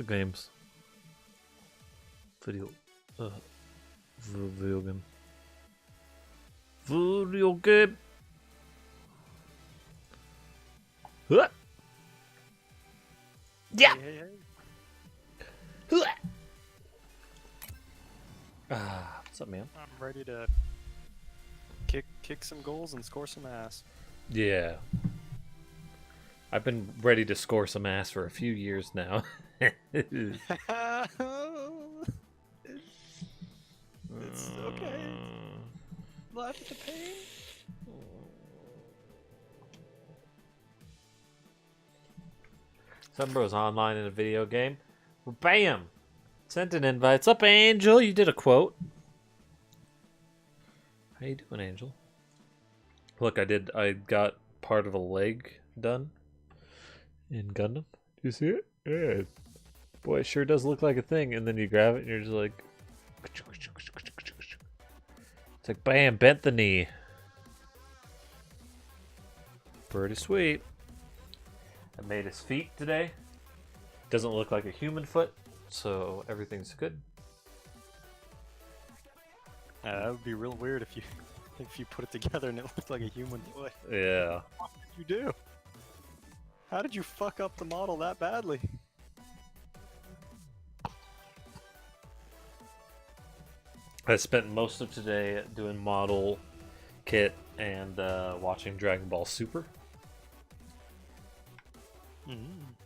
Games. Video. Video game. Video game. Huh? Yeah. Hey. Huh? What's up, man? I'm ready to kick some goals and score some ass. Yeah. I've been ready to score some ass for a few years now. It's okay. Laugh at the pain. Some bro's online in a video game. Well, bam! Sent an invite. What's up, Angel? You did a quote. How you doing, Angel? Look, I got part of a leg done in Gundam. Do you see it? Yeah. Boy, it sure does look like a thing. And then you grab it and you're just like... It's like, bam, bent the knee. Pretty sweet. I made his feet today. Doesn't look like a human foot, so everything's good. That would be real weird if you put it together and it looked like a human foot. Yeah. What did you do? How did you fuck up the model that badly? I spent most of today doing model kit and watching Dragon Ball Super.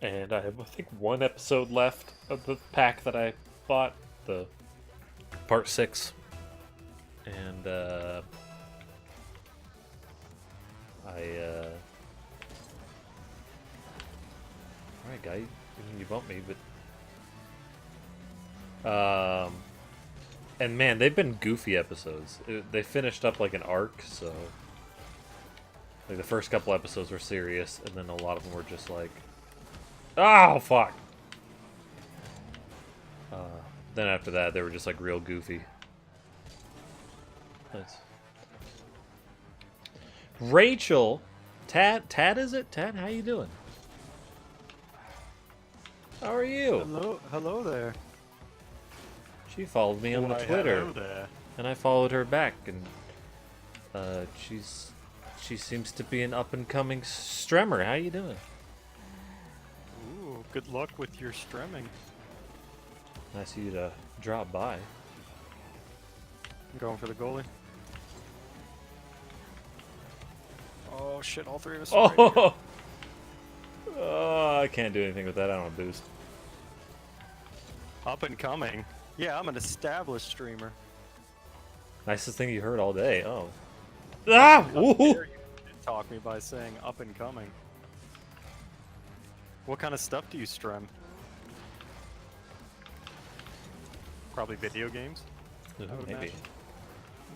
And I have, I think, one episode left of the pack that I bought, the part 6. And alright, guy, you bumped me, but and man, they've been goofy episodes. They finished up like an arc, so like the first couple episodes were serious, and then a lot of them were just like, oh fuck. Then after that, they were just like real goofy. Nice. Rachel, Tad is it? Tad, how you doing? How are you? Hello there. She followed me on the Twitter, Hello there. and I followed her back, and she seems to be an up and coming stremmer. How you doing? Ooh, good luck with your stremming. Nice of you to drop by. I'm going for the goalie. Oh shit! All three of us. Are right here. Oh, I can't do anything with that. I don't have boost. Up and coming. Yeah, I'm an established streamer. Nicest thing you heard all day. Oh. Ah! How Ooh. dare you talk me by saying up and coming? What kind of stuff do you strem? Probably video games. I would Maybe.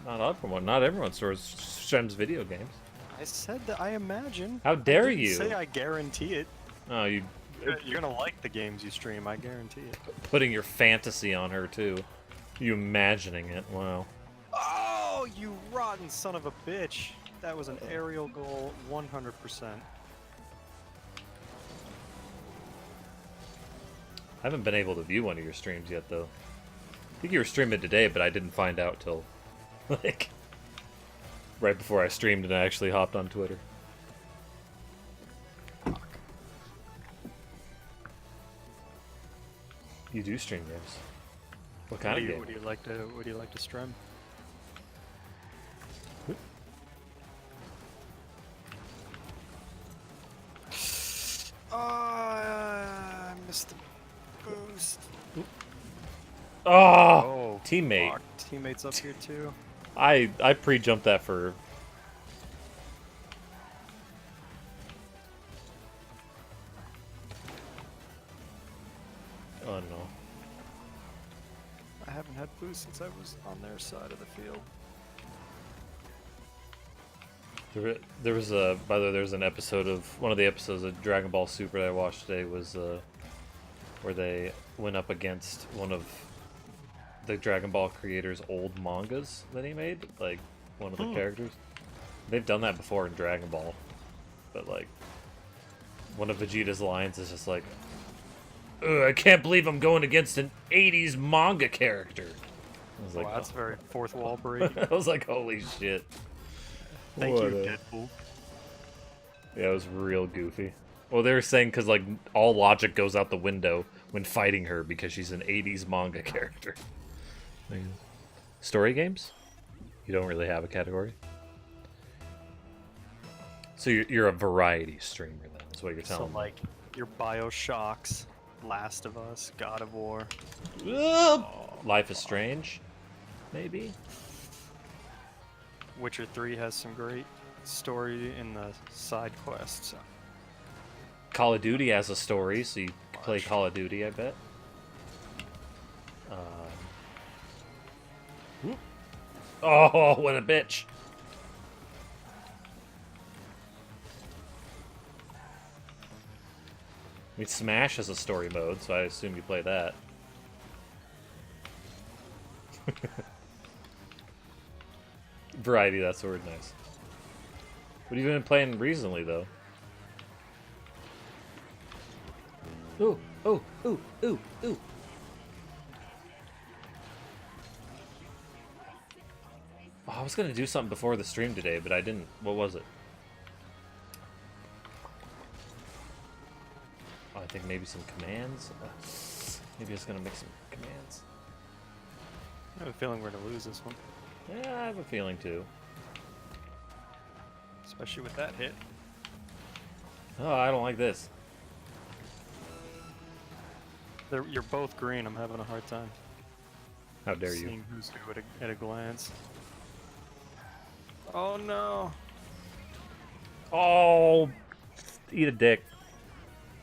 imagine. Not everyone streams video games. I said that I imagine. How dare I didn't you? say I guarantee it. Oh, you You're gonna like the games you stream, I guarantee it. putting your fantasy on her too. You imagining it. Wow. Oh, you rotten son of a bitch! That was an aerial goal, 100%. I haven't been able to view one of your streams yet, though. I think you were streaming today, but I didn't find out till, like, right before I streamed and I actually hopped on Twitter. You do stream games. What kind of game? What do you like to stream? I missed the boost. Oh, teammate. Fuck. Teammates up here too. I pre-jumped that for... Oh no. I haven't had boost since I was on their side of the field. There was a, by the way, there's an episode of, one of the episodes of Dragon Ball Super that I watched today was where they went up against one of the Dragon Ball creator's old mangas that he made, like one of the characters. They've done that before in Dragon Ball, but like one of Vegeta's lines is just like, "Ugh, Ugh, I can't believe I'm going against an 80s manga character. I was like, Wow, that's very fourth wall break. I was like, holy shit. Thank What you, a- Deadpool. Yeah, it was real goofy. Well, they were saying because like all logic goes out the window when fighting her because she's an 80s manga character. Story games? You don't really have a category? So you're a variety streamer then, is what you're So telling me. like your Bioshocks, Last of Us, God of War. Life is Strange? Maybe? Witcher 3 has some great story in the side quests. Call of Duty has a story, so you play Call of Duty, I bet. Oh, what a bitch. I mean, Smash has a story mode, so I assume you play that. Variety, that's the word, nice. What have you been playing recently, though? Ooh, ooh, ooh, ooh, ooh. Oh, I was gonna do something before the stream today, but I didn't. What was it? Oh, I think maybe some commands. Maybe I was gonna make some commands. I have a feeling we're gonna lose this one, Yeah, I have a feeling too. especially with that hit. Oh, I don't like this. You're both green. I'm having a hard time How dare you? seeing who's who at a glance. Oh no! Oh, eat a dick.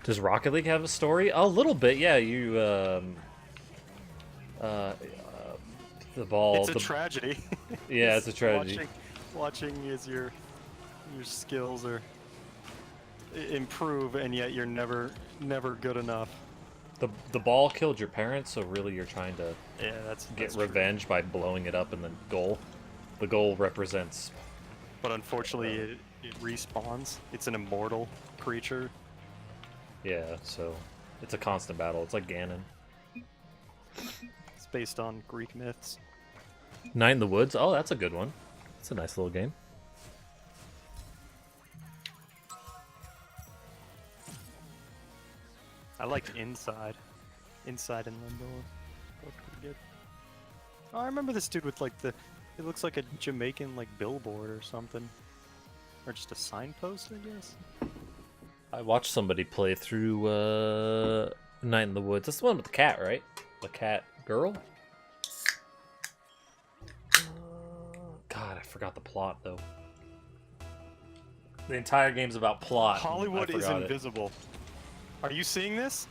Does Rocket League have a story? A little bit, yeah. You, the ball. It's a tragedy. Yeah, it's a tragedy. Watching as your skills are improve, and yet you're never good enough. The ball killed your parents, so really you're trying to Yeah, get that's revenge by blowing it up in the goal. The goal represents. True. But unfortunately, it respawns. It's an immortal creature. Yeah, so it's a constant battle. It's like Ganon. It's based on Greek myths. Night in the Woods. Oh, that's a good one. It's a nice little game. I liked Inside. Inside and Limbo. Both pretty good. Oh, I remember this dude with like the. It looks like a Jamaican like billboard or something, or just a signpost, I guess. I watched somebody play through Night in the Woods. That's the one with the cat, right? The cat girl? God, I forgot the plot, though. The entire game's about plot. and Hollywood I is forgot it. invisible. Are you seeing this?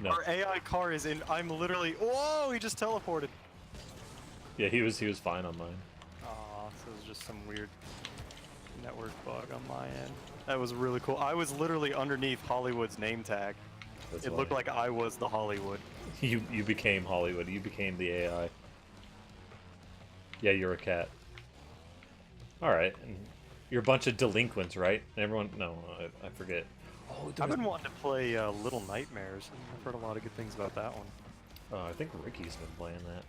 No. Our AI car is in. I'm literally. Whoa! He just teleported. Yeah, he was fine on mine. Aw, so it was just some weird network bug on my end. That was really cool. I was literally underneath Hollywood's name tag. That's It why. looked like I was the Hollywood. You became Hollywood. You became the AI. Yeah, you're a cat. Alright. You're a bunch of delinquents, right? Everyone... No, I forget. Oh, I've been wanting to play Little Nightmares. I've heard a lot of good things about that one. I think Ricky's been playing that.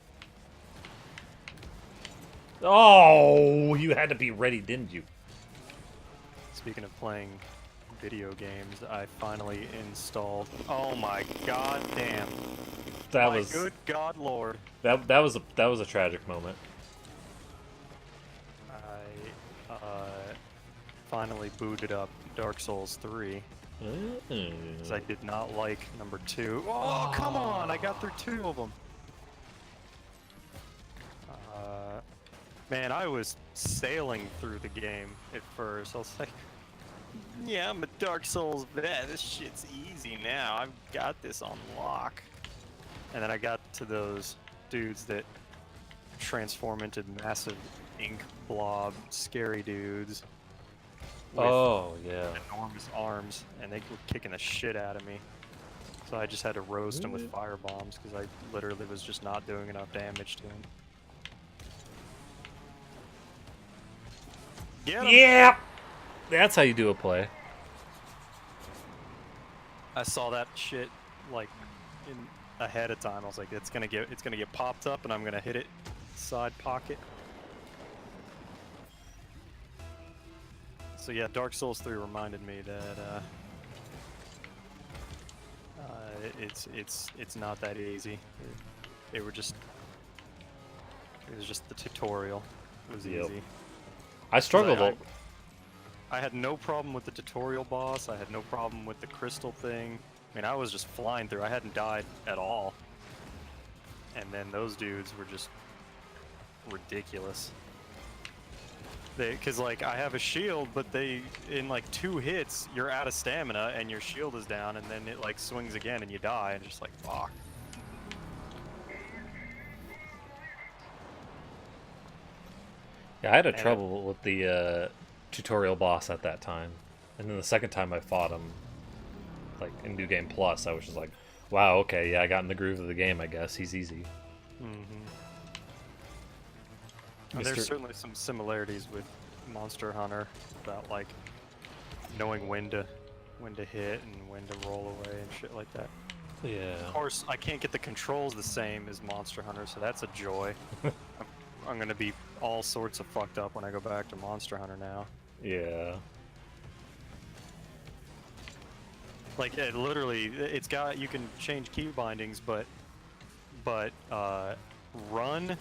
Oh, you had to be ready, didn't you? Speaking of playing video games, I finally installed. Oh my god damn. That My was good god lord. that was a tragic moment. I finally booted up Dark Souls 3 because I did not like number 2. Oh, come on! I got through 2 of them. Man, I was sailing through the game at first. I was like, yeah, I'm a Dark Souls vet. This shit's easy now. I've got this on lock. And then I got to those dudes that transform into massive ink blob, scary dudes with Oh yeah. enormous arms, and they were kicking the shit out of me. So I just had to roast them with fire bombs because I literally was just not doing enough damage to them. Get 'em! Yeah. That's how you do a play. I saw that shit like ahead of time. I was like, it's gonna get popped up, and I'm gonna hit it side pocket. So yeah, Dark Souls 3 reminded me that it's not that easy. It was just the tutorial. It was easy. I struggled. I had no problem with the tutorial boss. I had no problem with the crystal thing. I mean, I was just flying through. I hadn't died at all. And then those dudes were just ridiculous. Because like I have a shield, but in like 2 hits you're out of stamina and your shield is down, and then it like swings again and you die, and just like fuck. Yeah, I had trouble with the tutorial boss at that time, and then the second time I fought him, like in New Game Plus, I was just like, wow, okay, yeah, I got in the groove of the game. I guess he's easy. There's certainly some similarities with Monster Hunter about like knowing when to hit and when to roll away and shit like that. Yeah. Of course, I can't get the controls the same as Monster Hunter, so that's a joy. I'm gonna be all sorts of fucked up when I go back to Monster Hunter now. Yeah. Like literally, you can change key bindings, but run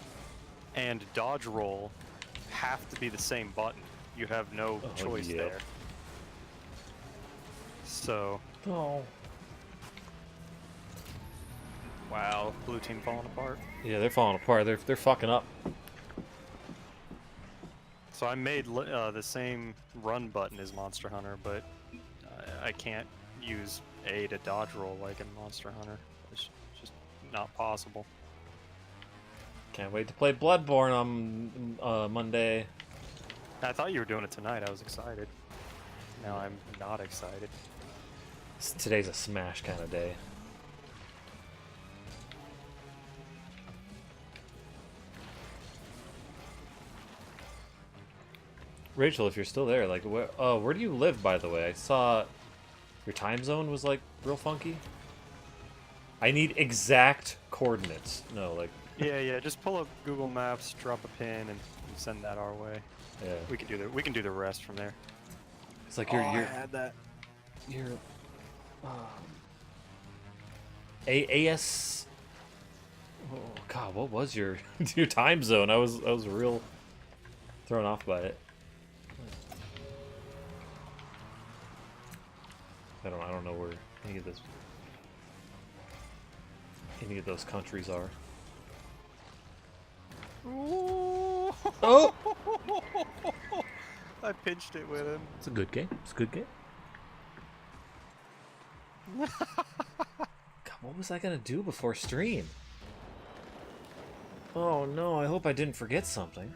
and dodge roll have to be the same button. You have no choice there. So. Oh. Wow, blue team falling apart. Yeah, they're falling apart. They're fucking up. So I made the same run button as Monster Hunter, but I can't use A to dodge roll like in Monster Hunter. It's just not possible. Can't wait to play Bloodborne on Monday. I thought you were doing it tonight. I was excited. Now I'm not excited. Today's a Smash kind of day. Rachel, if you're still there, like, where do you live, by the way? I saw your time zone was, like, real funky. I need exact coordinates. No, like... Yeah, just pull up Google Maps, drop a pin, and send that our way. Yeah. We can do the rest from there. It's like I had that. Your... AS... Oh, God, what was your your time zone? I was real thrown off by it. I don't know where any of those countries are. Ooh. Oh! I pinched it with him. It's a good game. It's a good game. God, what was I gonna do before stream? Oh no, I hope I didn't forget something.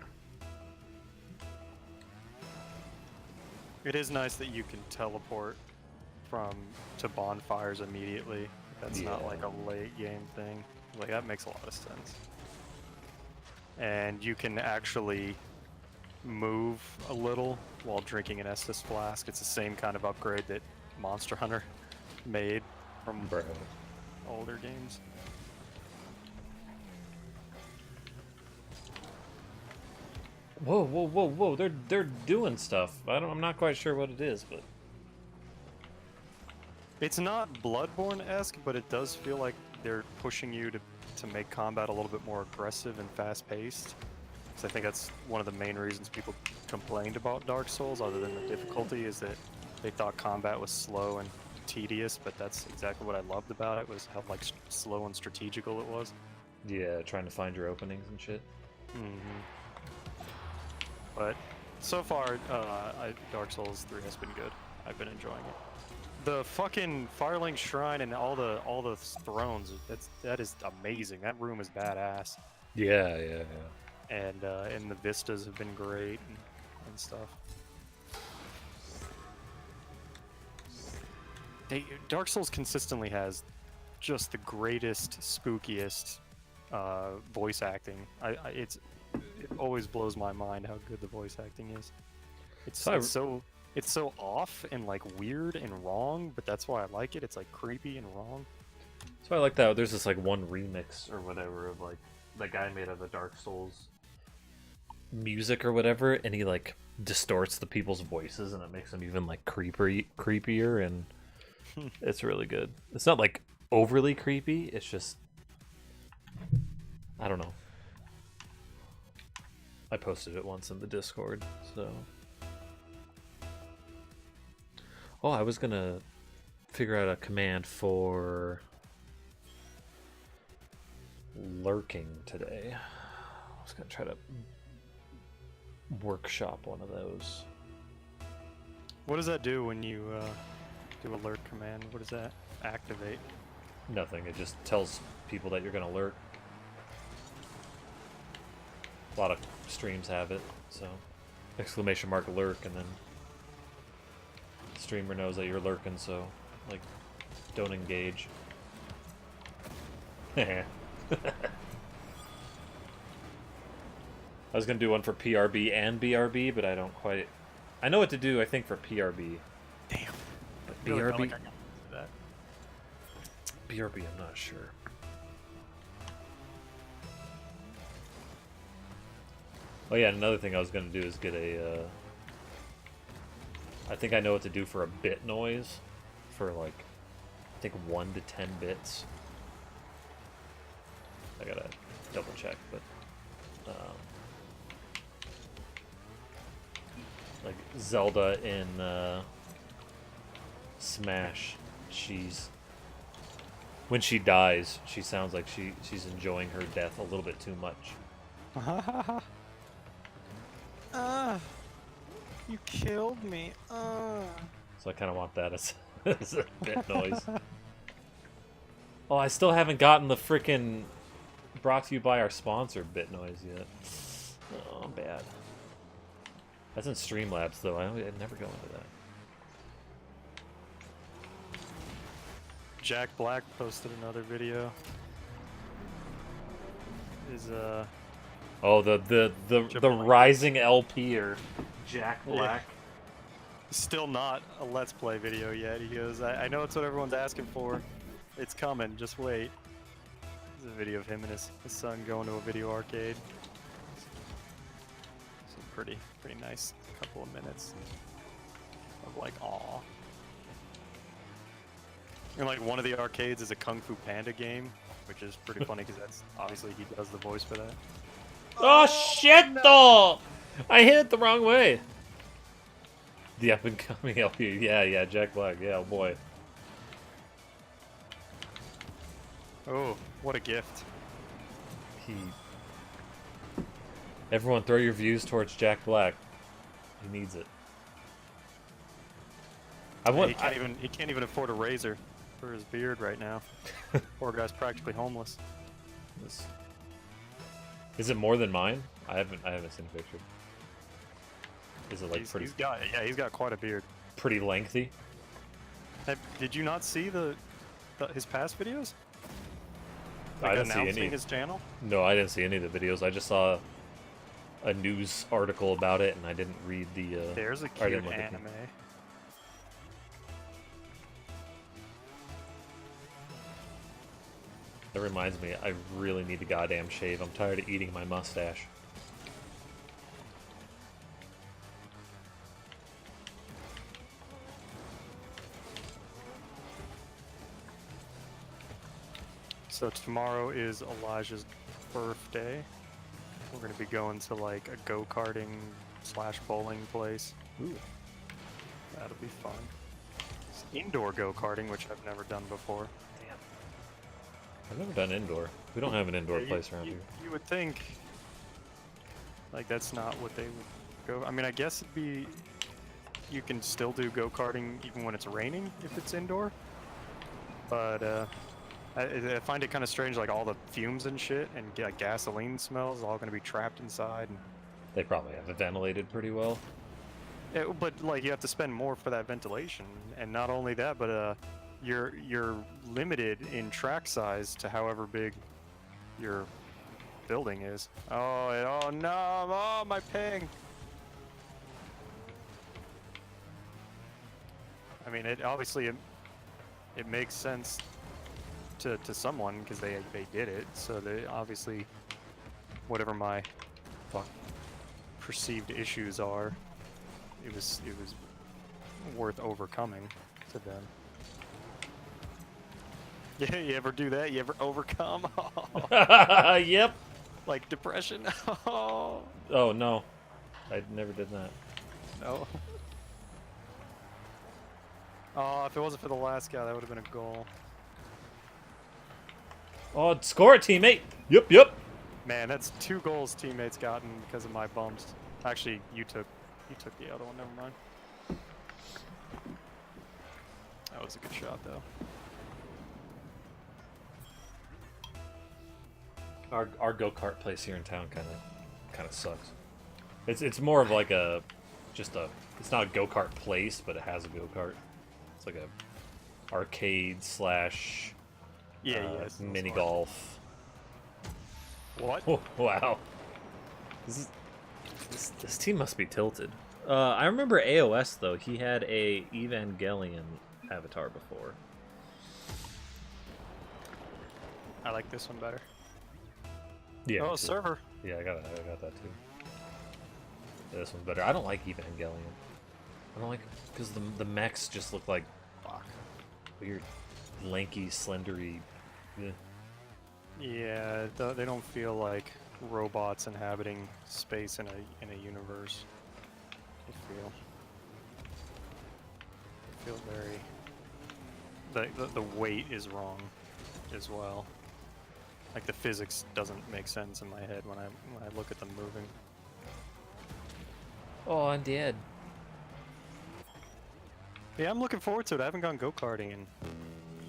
It is nice that you can teleport to bonfires immediately. That's not like a late game thing. Like that makes a lot of sense. And you can actually move a little while drinking an Estus flask. It's the same kind of upgrade that Monster Hunter made from older games. Whoa! They're doing stuff. I'm not quite sure what it is, but it's not Bloodborne-esque, but it does feel like they're pushing you to make combat a little bit more aggressive and fast-paced. So I think that's one of the main reasons people complained about Dark Souls, other than the difficulty, is that they thought combat was slow and tedious, but that's exactly what I loved about it, was how like slow and strategical it was. Yeah, trying to find your openings and shit. But so far, Dark Souls 3 has been good. I've been enjoying it. The fucking Firelink Shrine and all the thrones, that is amazing. That room is badass. Yeah. And the vistas have been great and stuff. Dark Souls consistently has just the greatest, spookiest voice acting. It always blows my mind how good the voice acting is. It's so off and like weird and wrong, but that's why I like it. It's like creepy and wrong. So I like that. There's this like one remix or whatever of like that guy made of the Dark Souls music or whatever, and he like distorts the people's voices, and it makes them even like creepier, and it's really good. It's not like overly creepy. It's just I don't know. I posted it once in the Discord, so. Oh, I was gonna figure out a command for lurking today. I was gonna try to workshop one of those. What does that do when you do alert command? What does that activate? Nothing. It just tells people that you're gonna lurk. A lot of streams have it, so exclamation mark lurk, and then the streamer knows that you're lurking, so like don't engage. I was gonna do one for PRB and BRB, but I don't quite. I know what to do. I think for PRB. Damn. But Really felt BRB. like I got that. BRB, I'm not sure. Oh yeah, and another thing I was gonna do is get a. I think I know what to do for a bit noise, for like, I think 1 to 10 bits. I gotta double check, but like Zelda in Smash, when she dies, she sounds like she's enjoying her death a little bit too much. You killed me. So I kind of want that as, as a bit noise. Oh, I still haven't gotten the frickin' brought to you by our sponsor bit noise yet. Oh, bad. That's in Streamlabs though. I'd never go into that. Jack Black posted another video. Oh, the rising LP or Jack Black. Yeah. Still not a Let's Play video yet. He goes, I know it's what everyone's asking for. It's coming, just wait. There's a video of him and his son going to a video arcade. It's a pretty nice couple of minutes of like awe. And like one of the arcades is a Kung Fu Panda game, which is pretty funny because that's obviously he does the voice for that. Oh shit, no. though! I hit it the wrong way. The up and coming LP, yeah, Jack Black, yeah, oh boy. Oh, what a gift! Everyone, throw your views towards Jack Black. He needs it. He can't even afford a razor for his beard right now. Poor guy's practically homeless. Is it more than mine? I haven't seen a picture. Is it like he's got quite a beard. pretty lengthy? Did you not see his past videos? I didn't see announcing any. his channel? No, I didn't see any of the videos. I just saw a news article about it, and I didn't read the. There's a I cute didn't look at anime. That reminds me, I really need to goddamn shave. I'm tired of eating my mustache. So tomorrow is Elijah's birthday. We're gonna be going to like a go-karting / bowling place. Ooh. That'll be fun. It's indoor go-karting, which I've never done before. Damn. I've never done indoor. We don't have an indoor Yeah, place around here. You would think, like, that's not what they would go. I mean, I guess it'd be. You can still do go-karting even when it's raining if it's indoor. But I find it kind of strange, like all the fumes and shit and like gasoline smells all going to be trapped inside. And They probably have it ventilated pretty well. but like you have to spend more for that ventilation, and not only that, but you're limited in track size to however big your building is. Oh no! Oh, my ping! I mean, it obviously it makes sense to someone because they did it. So they obviously, whatever my perceived issues are, it was worth overcoming to them. Yeah, you ever do that? You ever overcome? Yep. Like depression? Oh, Oh no, I never did that. no. Oh, if it wasn't for the last guy, that would have been a goal. Oh, score it, teammate. Yep. Man, that's 2 goals teammates gotten because of my bumps. Actually, you took the other one. Never mind. That was a good shot, though. Our go-kart place here in town kind of sucks. It's more of like it's not a go-kart place, but it has a go-kart. It's like a arcade slash mini golf. What? Oh, wow. This team must be tilted. I remember AOS though. He had a Evangelion avatar before. I like this one better. Yeah. Oh, server. Yeah, I got that too. This one's better. I don't like Evangelion. I don't like because the mechs just look like weird, lanky, slendery. Eh. Yeah, they don't feel like robots inhabiting space in a universe. They feel very. The weight is wrong, as well. Like the physics doesn't make sense in my head when I look at them moving. Oh, I'm dead. Yeah, I'm looking forward to it. I haven't gone go-karting in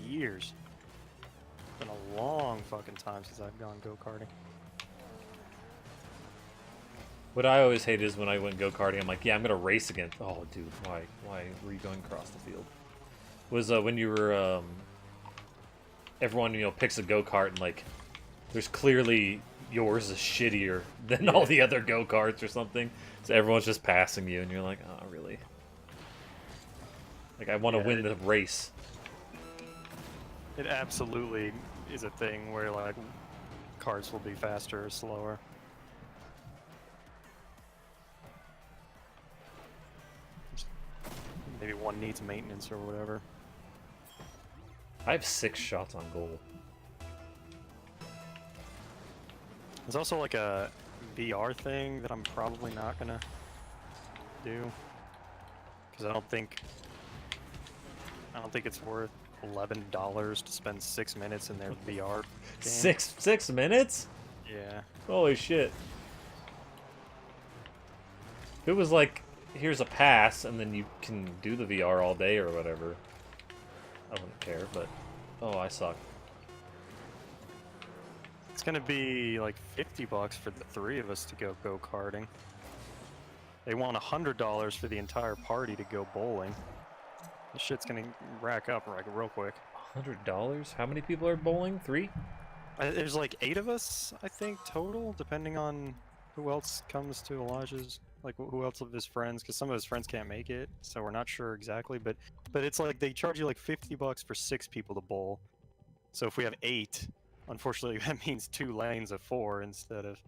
years. It's been a long fucking time since I've gone go-karting. What I always hate is when I went go-karting, I'm like, yeah, I'm gonna race again. Oh, dude, why were you going across the field? Was when you were everyone picks a go-kart and like, there's clearly yours is shittier than all the other go-karts or something. So everyone's just passing you, and you're like, oh, really? Like, I want to win the race. It absolutely is a thing where, like, cars will be faster or slower. Maybe one needs maintenance or whatever. I have 6 shots on goal. There's also, like, a VR thing that I'm probably not gonna do. Because I don't think it's worth $11 to spend 6 minutes in their VR game. 6 minutes? Yeah. Holy shit. If it was like, here's a pass, and then you can do the VR all day or whatever, I wouldn't care, but... Oh, I suck. It's gonna be like $50 for the 3 of us to go go-karting. They want $100 for the entire party to go bowling. This shit's gonna rack up like real quick. $100? How many people are bowling? 3? There's like 8 of us, I think, total, depending on who else comes to Elijah's. Like who else of his friends, because some of his friends can't make it, so we're not sure exactly. But it's like they charge you like $50 for 6 people to bowl. So if we have 8, unfortunately that means 2 lanes of 4 instead of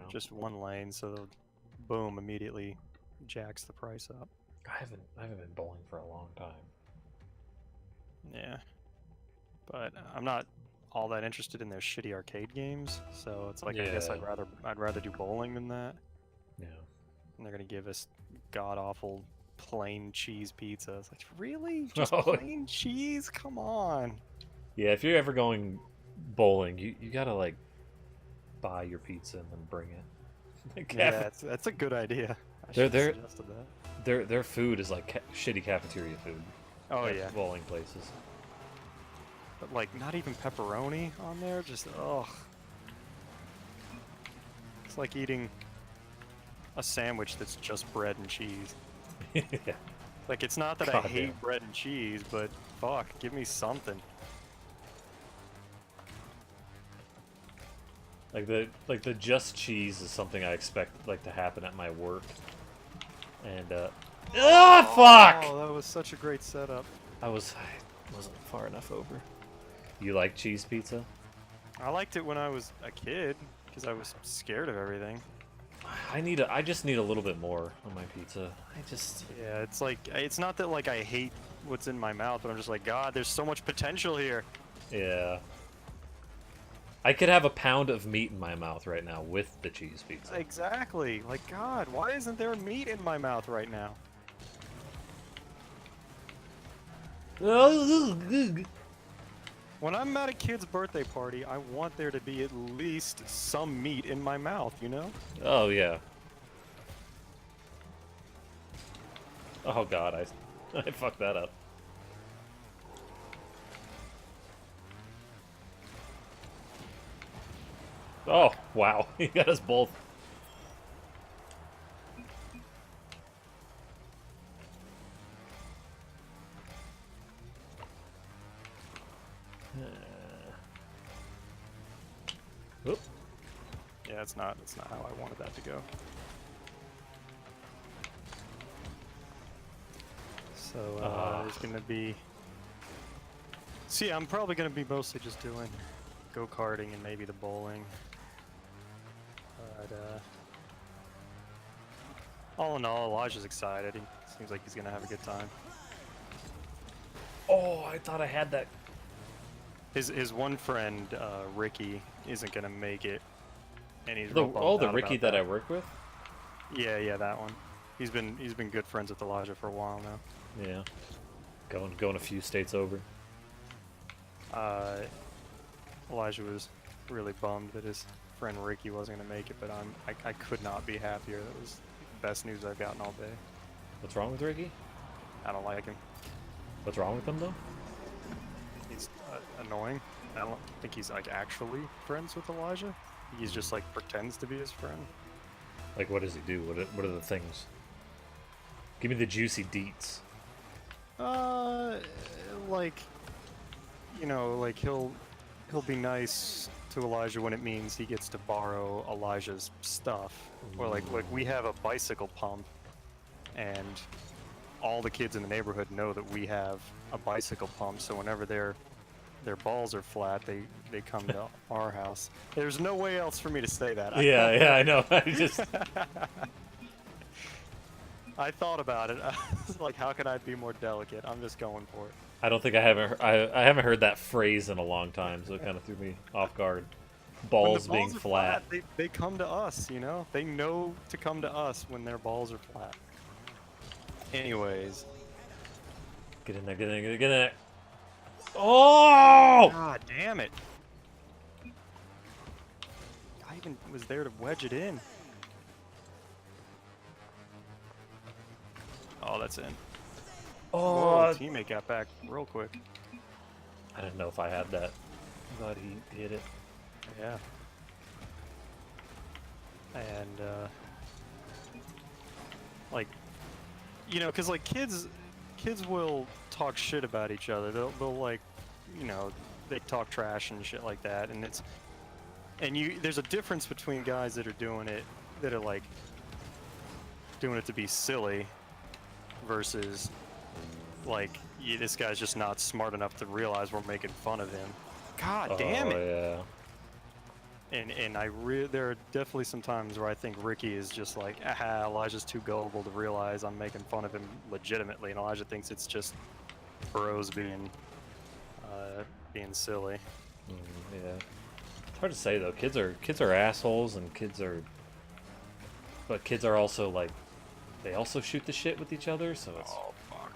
just 1 lane. So boom, immediately jacks the price up. I haven't been bowling for a long time. Yeah, but I'm not all that interested in their shitty arcade games. So it's like I guess I'd rather do bowling than that. Yeah. And they're gonna give us god awful plain cheese pizza. It's like, really? Just Oh. plain cheese? Come on. Yeah, if you're ever going bowling, you gotta like buy your pizza and then bring it. Like, Yeah, that's a good idea. I They're- should have suggested that. their food is like shitty cafeteria food. Oh at yeah, bowling places. but like not even pepperoni on there. Just ugh. It's like eating a sandwich that's just bread and cheese. Yeah. Like it's not that I God hate damn. bread and cheese, but fuck, give me something. Like the just cheese is something I expect like to happen at my work. And fuck! Oh, that was such a great setup. I wasn't far enough over. You like cheese pizza? I liked it when I was a kid because I was scared of everything. I just need a little bit more on my pizza. Yeah, it's like it's not that like I hate what's in my mouth, but I'm just like, God, there's so much potential here. Yeah. I could have a pound of meat in my mouth right now with the cheese pizza. Exactly. Like, God, why isn't there meat in my mouth right now? When I'm at a kid's birthday party, I want there to be at least some meat in my mouth, you know? Oh yeah. Oh god, I fucked that up. Oh, wow. He got us both. Oop. Yeah, that's not how I wanted that to go. So there's gonna be. See, I'm probably gonna be mostly just doing go-karting and maybe the bowling. But all in all, Elijah's excited. He seems like he's gonna have a good time. Oh, I thought I had that. His one friend, Ricky, isn't gonna make it, and he's The real bummed the out Ricky about that I work with? Yeah, that one. He's been good friends with Elijah for a while now. Yeah. Going a few states over. Elijah was really bummed that his friend Ricky wasn't gonna make it, but I could not be happier. That was the best news I've gotten all day. What's wrong with Ricky? I don't like him. What's wrong with him though? He's annoying. I don't think he's like actually friends with Elijah. He's just like pretends to be his friend. Like, what does he do? What are the things? Give me the juicy deets. Like, you know, like he'll be nice to Elijah when it means he gets to borrow Elijah's stuff. Or like we have a bicycle pump, and all the kids in the neighborhood know that we have a bicycle pump. So whenever their balls are flat, they come to our house. There's no way else for me to say that. Yeah, I know. I just I thought about it. I was like, how can I be more delicate? I'm just going for it. I don't think I haven't heard that phrase in a long time, so it kind of threw me off guard. Balls When the being are flat. they come to us, you know? They know to come to us when their balls are flat. Anyways. Get in there, get in there, get in there. Oh! God damn it. I even was there to wedge it in. Oh, that's in. Oh, Whoa, teammate got back real quick. I didn't know if I had that. I'm glad he hit it. Yeah. And, like, you know, because, like, kids will talk shit about each other. They'll like, you know, they talk trash and shit like that. And there's a difference between guys that are doing it, that are, like, doing it to be silly versus, like, this guy's just not smart enough to realize we're making fun of him. God damn it! Yeah. And there are definitely some times where I think Ricky is just like, aha, Elijah's too gullible to realize I'm making fun of him legitimately, and Elijah thinks it's just bros being silly. Yeah. It's hard to say though. Kids are assholes, and but kids are also like, they also shoot the shit with each other, so it's. Oh fuck.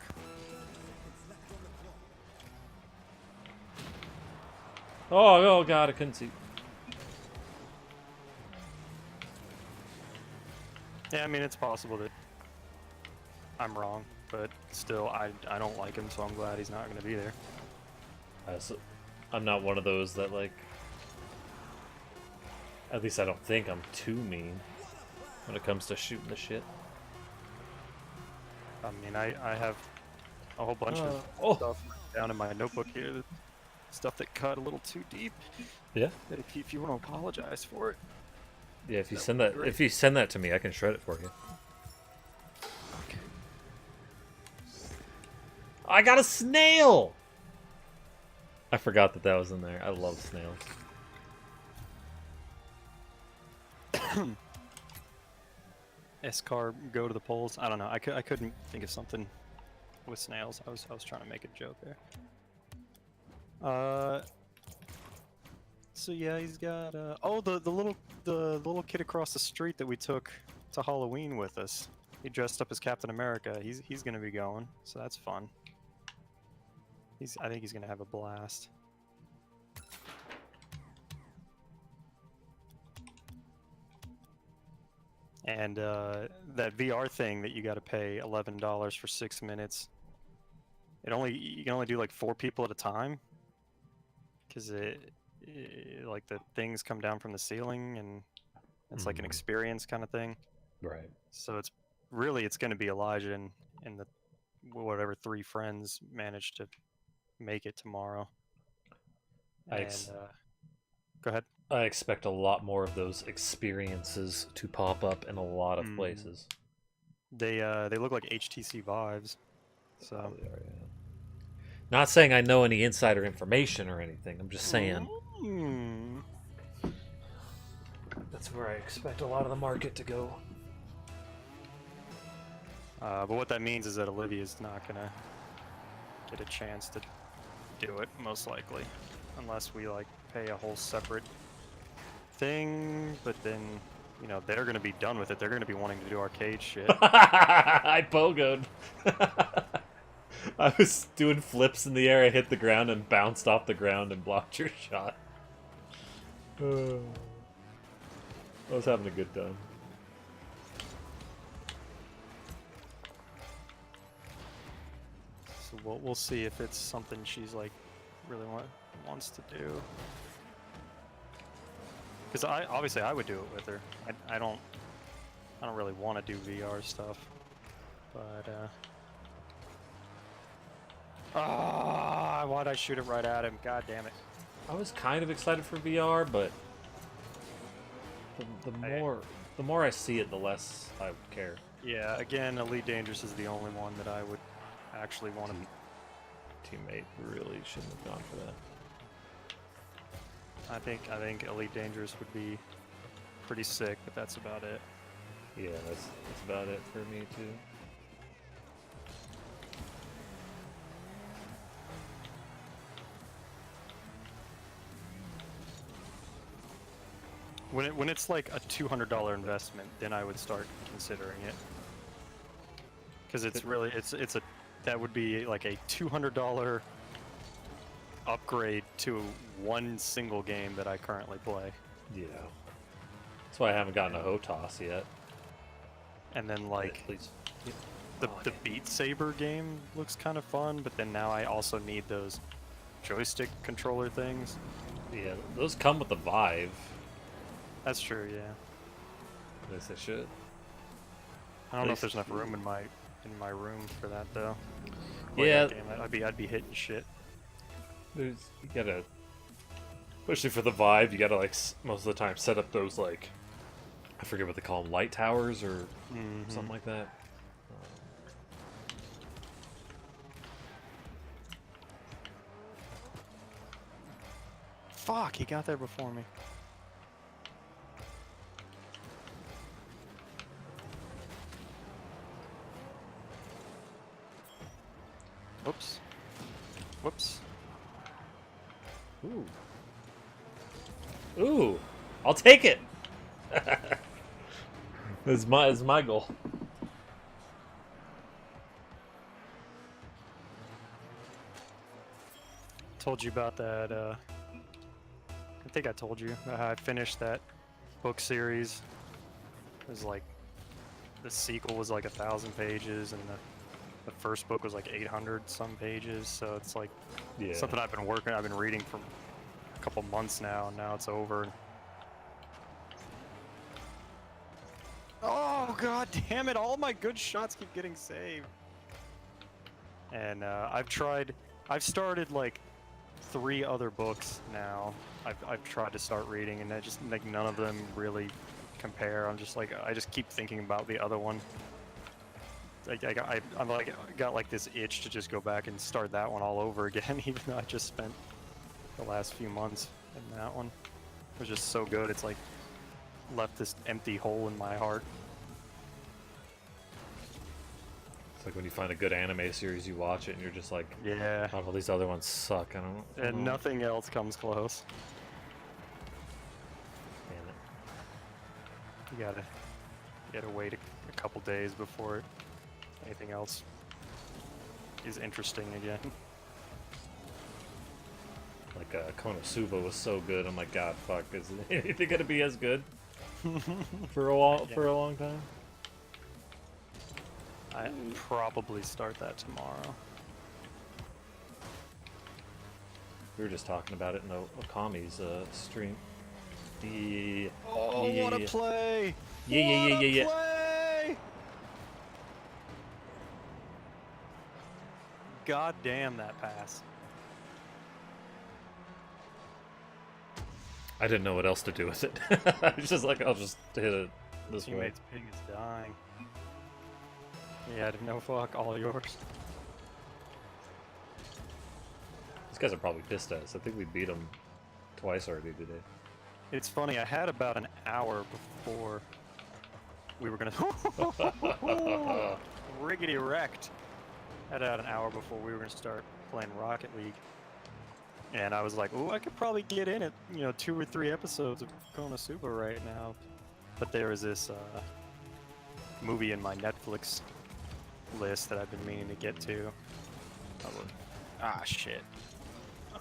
Oh god, I couldn't see. Yeah, I mean, it's possible that I'm wrong, but still, I don't like him, so I'm glad he's not going to be there. I'm not one of those that, like, at least I don't think I'm too mean when it comes to shooting the shit. I mean, I have a whole bunch of stuff down in my notebook here, stuff that cut a little too deep. Yeah. That if you want to apologize for it. Yeah, if you send that to me, I can shred it for you. Okay. I got a snail. I forgot that that was in there. I love snails. Escar go to the polls. I don't know. I couldn't think of something with snails. I was trying to make a joke there. So yeah, he's got oh the little kid across the street that we took to Halloween with us. He dressed up as Captain America. He's gonna be going, so that's fun. I think he's gonna have a blast. And that VR thing that you got to pay $11 for 6 minutes. You can only do like 4 people at a time, because like the things come down from the ceiling and it's like an experience kind of thing. Right. So it's going to be Elijah and the whatever 3 friends managed to make it tomorrow. And go ahead. I expect a lot more of those experiences to pop up in a lot of places. They look like HTC Vives. So they are, yeah. Not saying I know any insider information or anything. I'm just saying. That's where I expect a lot of the market to go. But what that means is that Olivia's not gonna get a chance to do it, most likely, unless we like pay a whole separate thing. But then, you know, they're gonna be done with it. They're gonna be wanting to do arcade shit. I pogoed. I was doing flips in the air. I hit the ground and bounced off the ground and blocked your shot. I was having a good time. So we'll see if it's something she's like really wants to do. Because obviously I would do it with her. I don't really want to do VR stuff, but why'd I shoot it right at him? God damn it! I was kind of excited for VR, but the more I see it, the less I would care. Yeah, again, Elite Dangerous is the only one that I would actually want to. Teammate really shouldn't have gone for that. I think Elite Dangerous would be pretty sick, but that's about it. Yeah, that's about it for me too. When it's like a $200 investment, then I would start considering it. Because it's really that would be like a $200 upgrade to one single game that I currently play. Yeah. That's why I haven't gotten a HOTAS yet. And then like the Beat Saber game looks kind of fun, but then now I also need those joystick controller things. Yeah, those come with the Vive. That's true, yeah. At least they should. I don't know if there's enough room in my room for that though. Yeah, I'd be hitting shit. You gotta, especially for the Vive, you gotta like most of the time set up those like, I forget what they call them, light towers or something like that. Fuck, he got there before me. Whoops. Whoops. Ooh. Ooh. I'll take it. That's my goal. Told you about that. I think I told you I finished that book series. It was like the sequel was like 1,000 pages, and the first book was like 800 some pages. So it's like something I've been reading for a couple months now, and now it's over. Oh god damn it! All my good shots keep getting saved. And I've started like 3 other books now. I've tried to start reading, and I just like none of them really compare. I'm just like I just keep thinking about the other one. I'm like got like this itch to just go back and start that one all over again, even though I just spent the last few months, and that one was just so good. It's like left this empty hole in my heart. It's like when you find a good anime series, you watch it, and you're just like, Yeah. "Oh, all these other ones suck." I don't. And nothing else comes close. Damn it. You gotta wait a couple days before anything else is interesting again. Like Konosuba was so good. I'm like, God, fuck, is anything gonna be as good for a long time? I probably start that tomorrow. We were just talking about it in Okami's stream. Oh, what a play! Yeah. Play! God damn that pass. I didn't know what else to do with it. I was just like, I'll just hit it this way. Teammate's ping is dying. Yeah, no fuck, all yours. These guys are probably pissed at us. I think we beat them twice already today. It's funny, I had about an hour before we were gonna riggedy wrecked. Had about an hour before we were gonna start playing Rocket League. And I was like, ooh, I could probably get in it, 2 or 3 episodes of Konosuba right now. But there was this movie in my Netflix list that I've been meaning to get to. Ah, shit.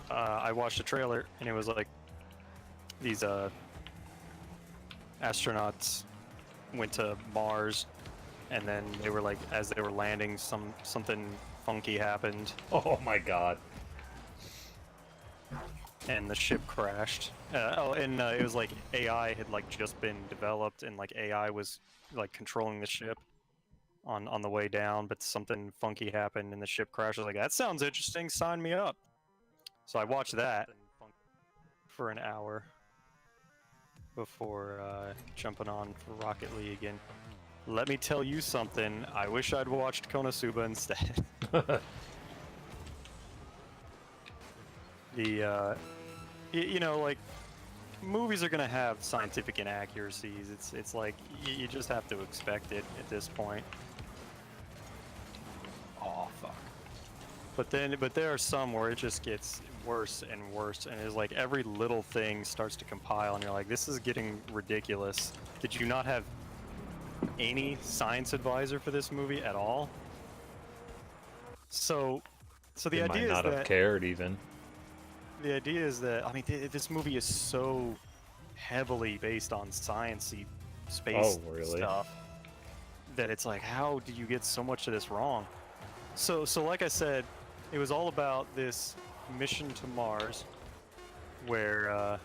I watched a trailer, and it was like these astronauts went to Mars, and then they were like, as they were landing, something funky happened. Oh my god. And the ship crashed. It was like AI had like just been developed, and like AI was like controlling the ship on the way down, but something funky happened and the ship crashed. I was like, that sounds interesting, sign me up. So I watched that for an hour before jumping on for Rocket League, and let me tell you something, I wish I'd watched Konosuba instead. Like, movies are gonna have scientific inaccuracies. It's like you just have to expect it at this point. Oh fuck. But there are some where it just gets worse and worse, and it's like every little thing starts to compile, and you're like, this is getting ridiculous. Did you not have any science advisor for this movie at all? So the They idea might not is have that cared even. the idea is that, I mean, this movie is so heavily based on science-y space stuff that it's like, how do you get so much of this wrong? So like I said, it was all about this mission to Mars, where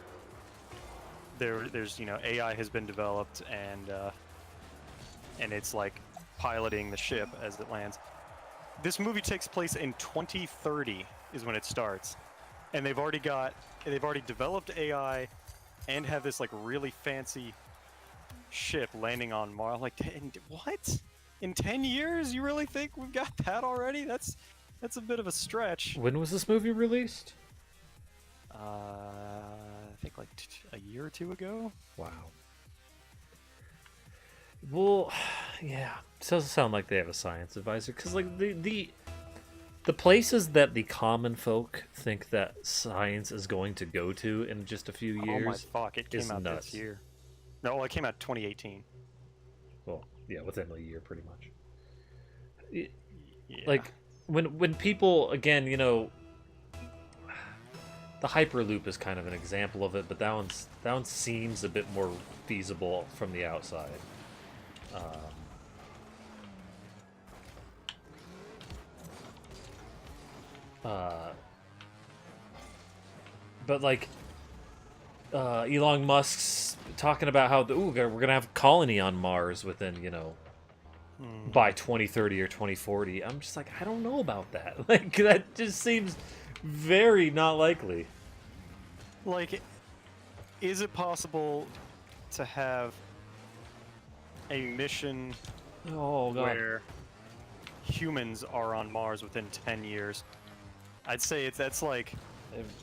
there's AI has been developed, and it's like piloting the ship as it lands. This movie takes place in 2030 is when it starts. And they've already developed AI and have this like really fancy ship landing on Mars. Like, what? In 10 years, you really think we've got that already? That's a bit of a stretch. When was this movie released? I think like a year or 2 ago. Wow. Well, yeah, it doesn't sound like they have a science advisor, because like the places that the common folk think that science is going to go to in just a few years. Oh my fuck! It came out nuts. this year. No, it came out 2018. Well, yeah, within a year, pretty much. Yeah. Like when people, again, the Hyperloop is kind of an example of it, but that one seems a bit more feasible from the outside. But like Elon Musk's talking about how we're gonna have a colony on Mars within by 2030 or 2040. I'm just like, I don't know about that. Like, that just seems very not likely. Like, is it possible to have a mission where humans are on Mars within 10 years? I'd say that's like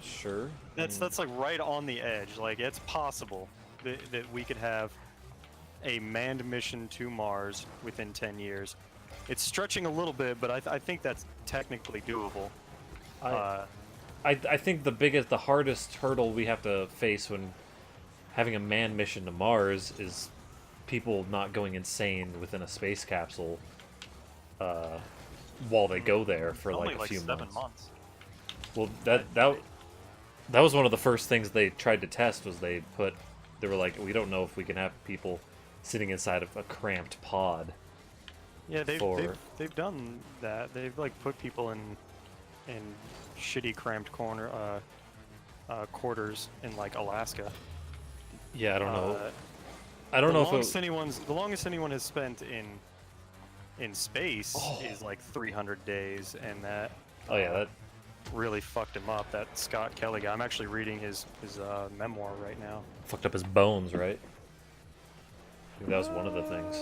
Sure. That's like right on the edge. Like it's possible that we could have a manned mission to Mars within 10 years. It's stretching a little bit, but I think that's technically doable. I think the hardest hurdle we have to face when having a manned mission to Mars is people not going insane within a space capsule while they go there for Only like a few 7 months. Well, that was one of the first things they tried to test. Was they were like, we don't know if we can have people sitting inside of a cramped pod. Yeah, they've done that. They've like put people in shitty cramped quarters in like Alaska. Yeah, I don't know. I don't know if the longest anyone has spent in space is like 300 days, and that. Oh yeah, that really fucked him up. That Scott Kelly guy. I'm actually reading his memoir right now. fucked up his bones, right? I think that was one of the things.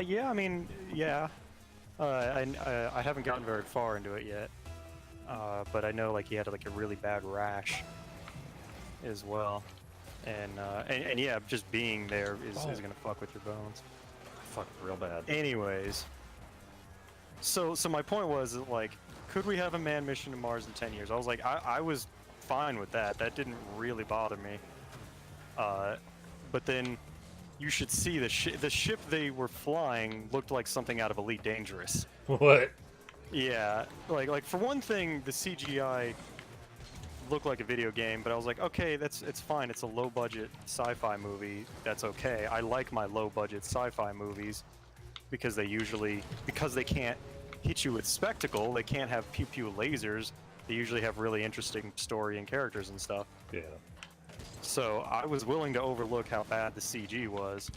Yeah, I mean, yeah. I haven't gotten very far into it yet, but I know like he had like a really bad rash as well, and yeah, just being there is gonna fuck with your bones. Fuck, real bad. Anyways, so my point was that, like, could we have a manned mission to Mars in 10 years? I was like, I was fine with that. That didn't really bother me. But then you should see the ship they were flying looked like something out of Elite Dangerous. What? Yeah, like for one thing, the CGI looked like a video game, but I was like, okay, it's fine. It's a low-budget sci-fi movie. That's okay. I like my low-budget sci-fi movies because they can't hit you with spectacle. They can't have pew-pew lasers. They usually have really interesting story and characters and stuff. Yeah. So I was willing to overlook how bad the CG was.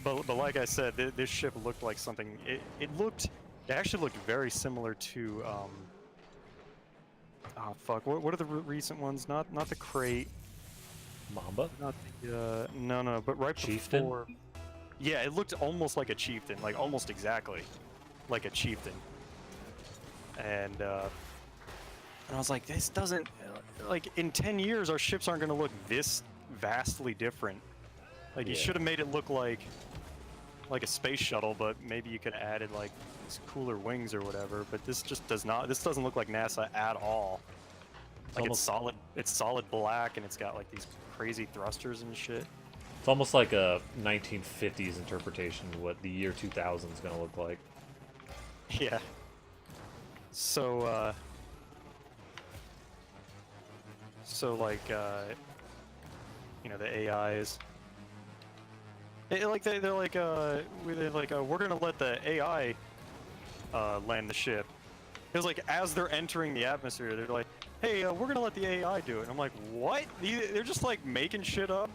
But like I said, this ship looked like something. It actually looked very similar to oh fuck! What are the recent ones? Not the Crate. Mamba? Not the no, but right Chieftain? before. Yeah, it looked almost like a chieftain, like almost exactly like a chieftain. And I was like, this doesn't, like, in 10 years our ships aren't going to look this vastly different. Like, you should have made it look like a space shuttle, but maybe you could have added like these cooler wings or whatever. But this just doesn't look like NASA at all. Like, it's solid black, and it's got like these crazy thrusters and shit. It's almost like a 1950s interpretation of what the year 2000 is going to look like. Yeah. So, like, you know, the AIs. They're like, we're gonna let the AI land the ship. It was like, as they're entering the atmosphere, they're like, hey, we're gonna let the AI do it. And I'm like, what? They're just like making shit up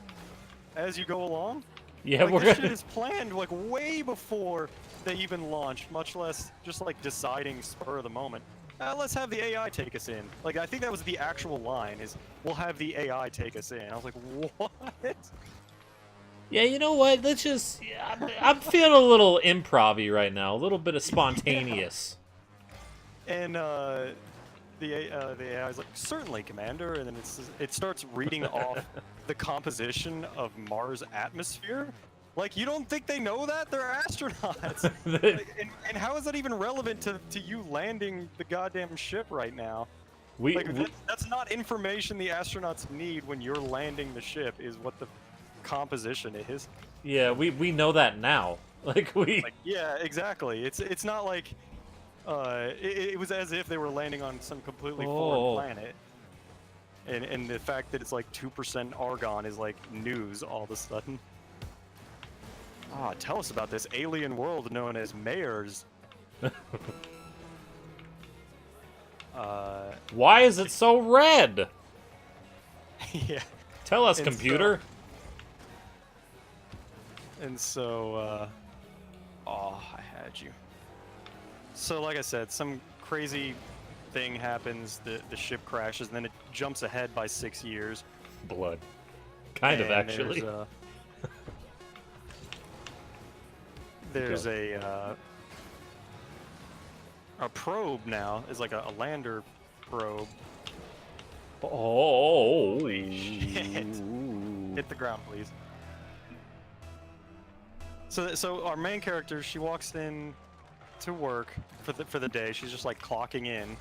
as you go along? Yeah, like, this shit is planned like way before they even launched, much less just like deciding spur of the moment. Let's have the AI take us in. Like, I think that was the actual line, is we'll have the AI take us in. I was like, what? Yeah, you know what? Let's just. I'm feeling a little improv-y right now, a little bit of spontaneous. Yeah. And the AI is like, certainly, Commander, and then it starts reading off the composition of Mars' atmosphere. Like, you don't think they know that? They're astronauts. Like, and how is that even relevant to you landing the goddamn ship right now? That's not information the astronauts need when you're landing the ship, is what the composition is. Yeah, we know that now. Yeah, exactly. It's not like it was as if they were landing on some completely foreign planet. And the fact that it's like 2% argon is like news all of a sudden. Tell us about this alien world known as Mayors. Why is it so red? Yeah. Tell us, computer. I had you. So, like I said, some crazy thing happens, the ship crashes, and then it jumps ahead by 6 years. Blood. Kind of, actually. There's a probe now, is like a lander probe Oh. Holy shit. Hit the ground, please. So our main character, she walks in to work for the day. She's just like clocking in.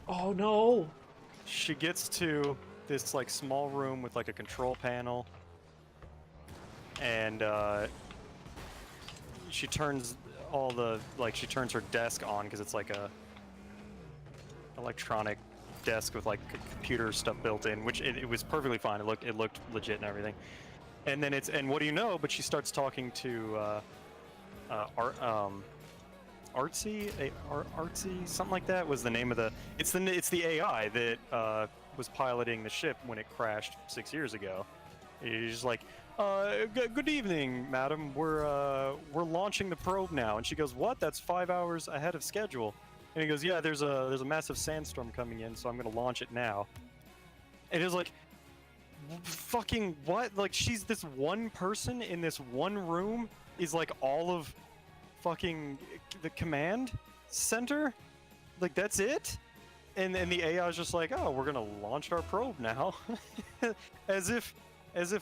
Oh no. She gets to this like small room with like a control panel, and she turns she turns her desk on because it's like a electronic desk with like computer stuff built in, which it was perfectly fine. It looked legit and everything. And then and what do you know? But she starts talking to Artsy, something like that was the name of the. It's the AI that was piloting the ship when it crashed 6 years ago. He's just like, good evening, madam. We're launching the probe now. And she goes, what? That's 5 hours ahead of schedule. And he goes, yeah, there's a massive sandstorm coming in, so I'm gonna launch it now. And it was like, fucking what? Like, she's this one person in this one room is like all of fucking the command center? Like, that's it? And the AI is just like, oh, we're gonna launch our probe now. as if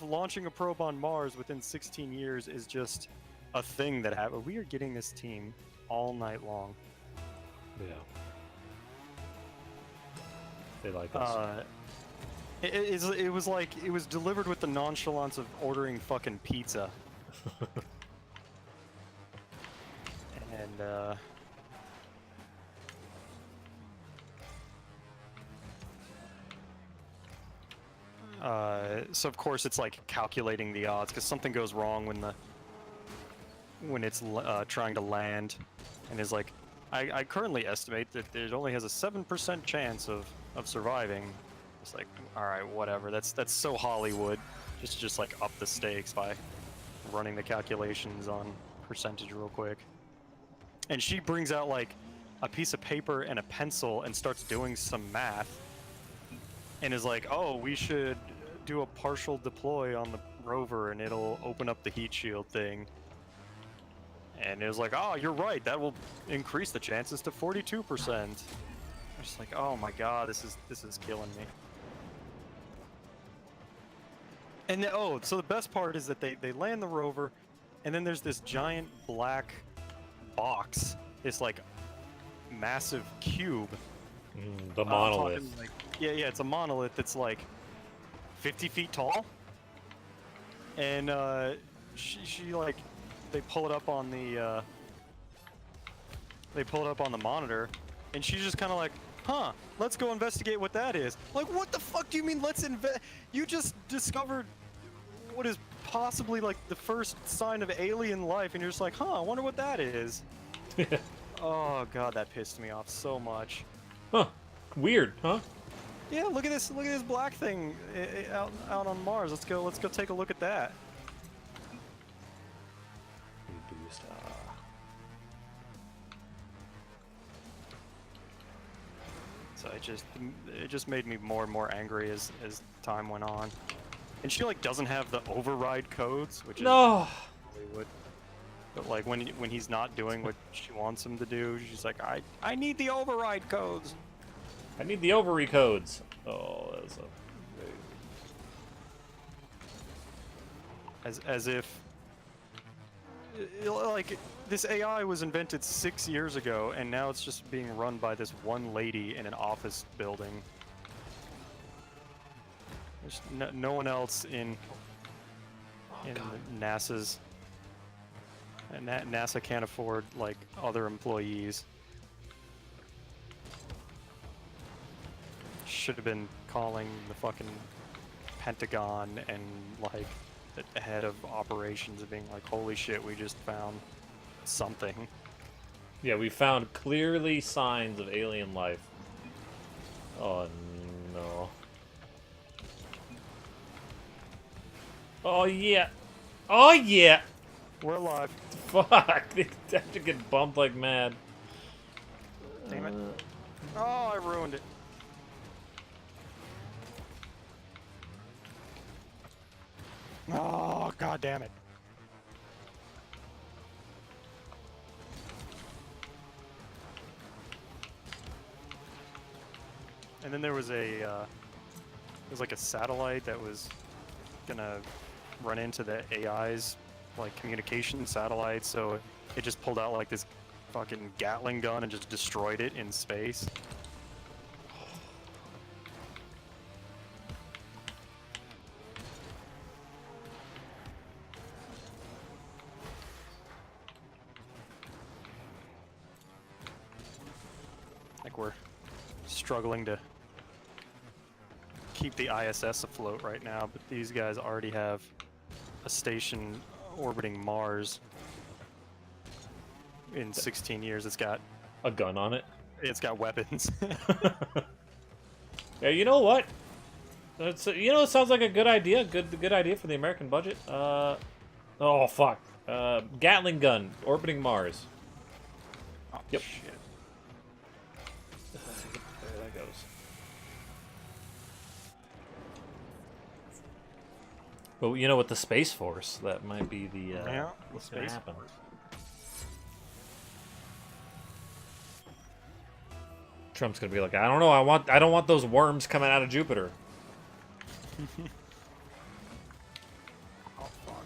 launching a probe on Mars within 16 years is just a thing that happened. We are getting this team all night long. Yeah. They like us. It was like, it was delivered with the nonchalance of ordering fucking pizza. And so of course it's like calculating the odds because something goes wrong when it's trying to land, and is like, I currently estimate that it only has a 7% chance of surviving. It's like, all right, whatever. That's so Hollywood. Just like up the stakes by running the calculations on percentage real quick. And she brings out like a piece of paper and a pencil and starts doing some math. And is like, oh, we should do a partial deploy on the rover and it'll open up the heat shield thing. And it was like, oh, you're right, that will increase the chances to 42%. I'm just like, oh my god, this is killing me. And oh, so the best part is that they land the rover, and then there's this giant black box, this like massive cube. The monolith. Like, yeah, it's a monolith that's like 50 feet tall. And she like, they pull it up on the monitor, and she's just kind of like, huh, let's go investigate what that is. Like, what the fuck do you mean let's you just discovered what is possibly like the first sign of alien life, and you're just like, huh, I wonder what that is. Oh god, that pissed me off so much. Huh. Weird, huh? Yeah, look at this black thing out on Mars. Let's go take a look at that. So it just made me more and more angry as time went on. And she like doesn't have the override codes, which is Hollywood. But like when he's not doing what she wants him to do, she's like, I need the override codes. I need the ovary codes. Oh, that's a... As if like this AI was invented 6 years ago, and now it's just being run by this one lady in an office building. There's no one else in NASA's. And NASA can't afford like other employees. Should have been calling the fucking Pentagon and like the head of operations and being like, holy shit, we just found something. Yeah, we found clearly signs of alien life. Oh no. Oh yeah. Oh yeah. We're alive. Fuck. They have to get bumped like mad. Damn it. Oh, I ruined it. Oh, god damn it. And then there was a was like a satellite that was gonna run into the AI's like communication satellite, so it just pulled out like this fucking Gatling gun and just destroyed it in space. Like we're struggling to keep the ISS afloat right now, but these guys already have a station orbiting Mars in 16 years. It's got A gun on it. weapons. Yeah, you know what? That's it sounds like a good idea. Good idea for the American budget. Oh fuck. Gatling gun orbiting Mars. Oh, Yep. shit. There that goes. But you know, with the Space Force, that might be the Yeah, what's gonna Space happen. Force. Trump's gonna be like, I don't know, I don't want those worms coming out of Jupiter. Oh fuck.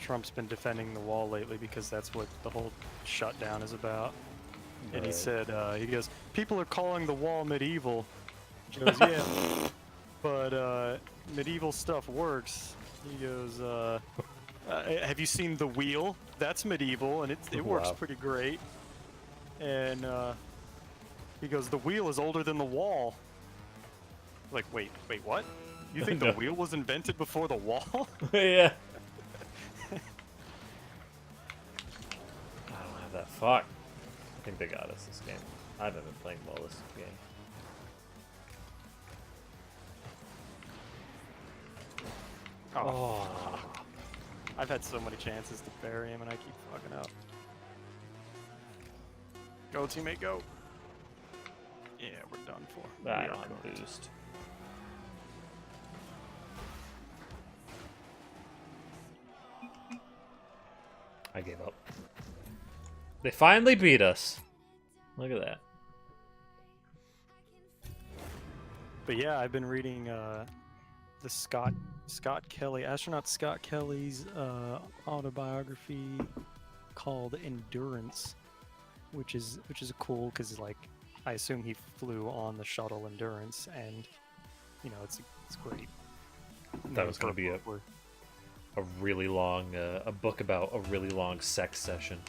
Trump's been defending the wall lately because that's what the whole shutdown is about. And he Right. said, he goes, people are calling the wall medieval. He goes, yeah, but medieval stuff works. He goes, have you seen The Wheel? That's medieval, and it works Wow. pretty great. And he goes, the wheel is older than the wall. Like, wait, what? You think No. the wheel was invented before the wall? Yeah. I don't have that. Fuck. I think they got us this game. I haven't been playing well this game. Oh, I've had so many chances to bury him, and I keep fucking up. Go, teammate, go. Yeah, we're done for. I We don't are have a cooked. boost. I gave up. They finally beat us. Look at that. But yeah, I've been reading the Scott Kelly, astronaut Scott Kelly's autobiography called Endurance, which is cool because like I assume he flew on the shuttle Endurance, and you know it's great. That was gonna be a really long a book about a really long sex session.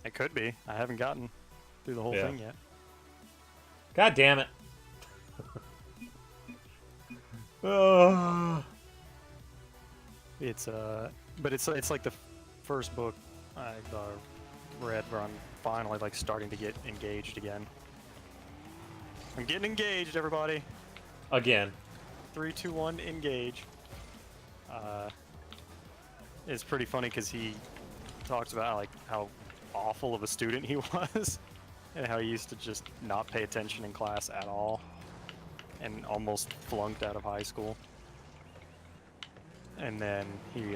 It could be. I haven't gotten through the whole Yeah. thing yet. God damn it. Oh. It's but it's like the first book I've read where I'm finally like starting to get engaged again. I'm getting engaged, everybody. Again. 3, 2, 1, engage. It's pretty funny because he talks about like how awful of a student he was, and how he used to just not pay attention in class at all, and almost flunked out of high school. And then he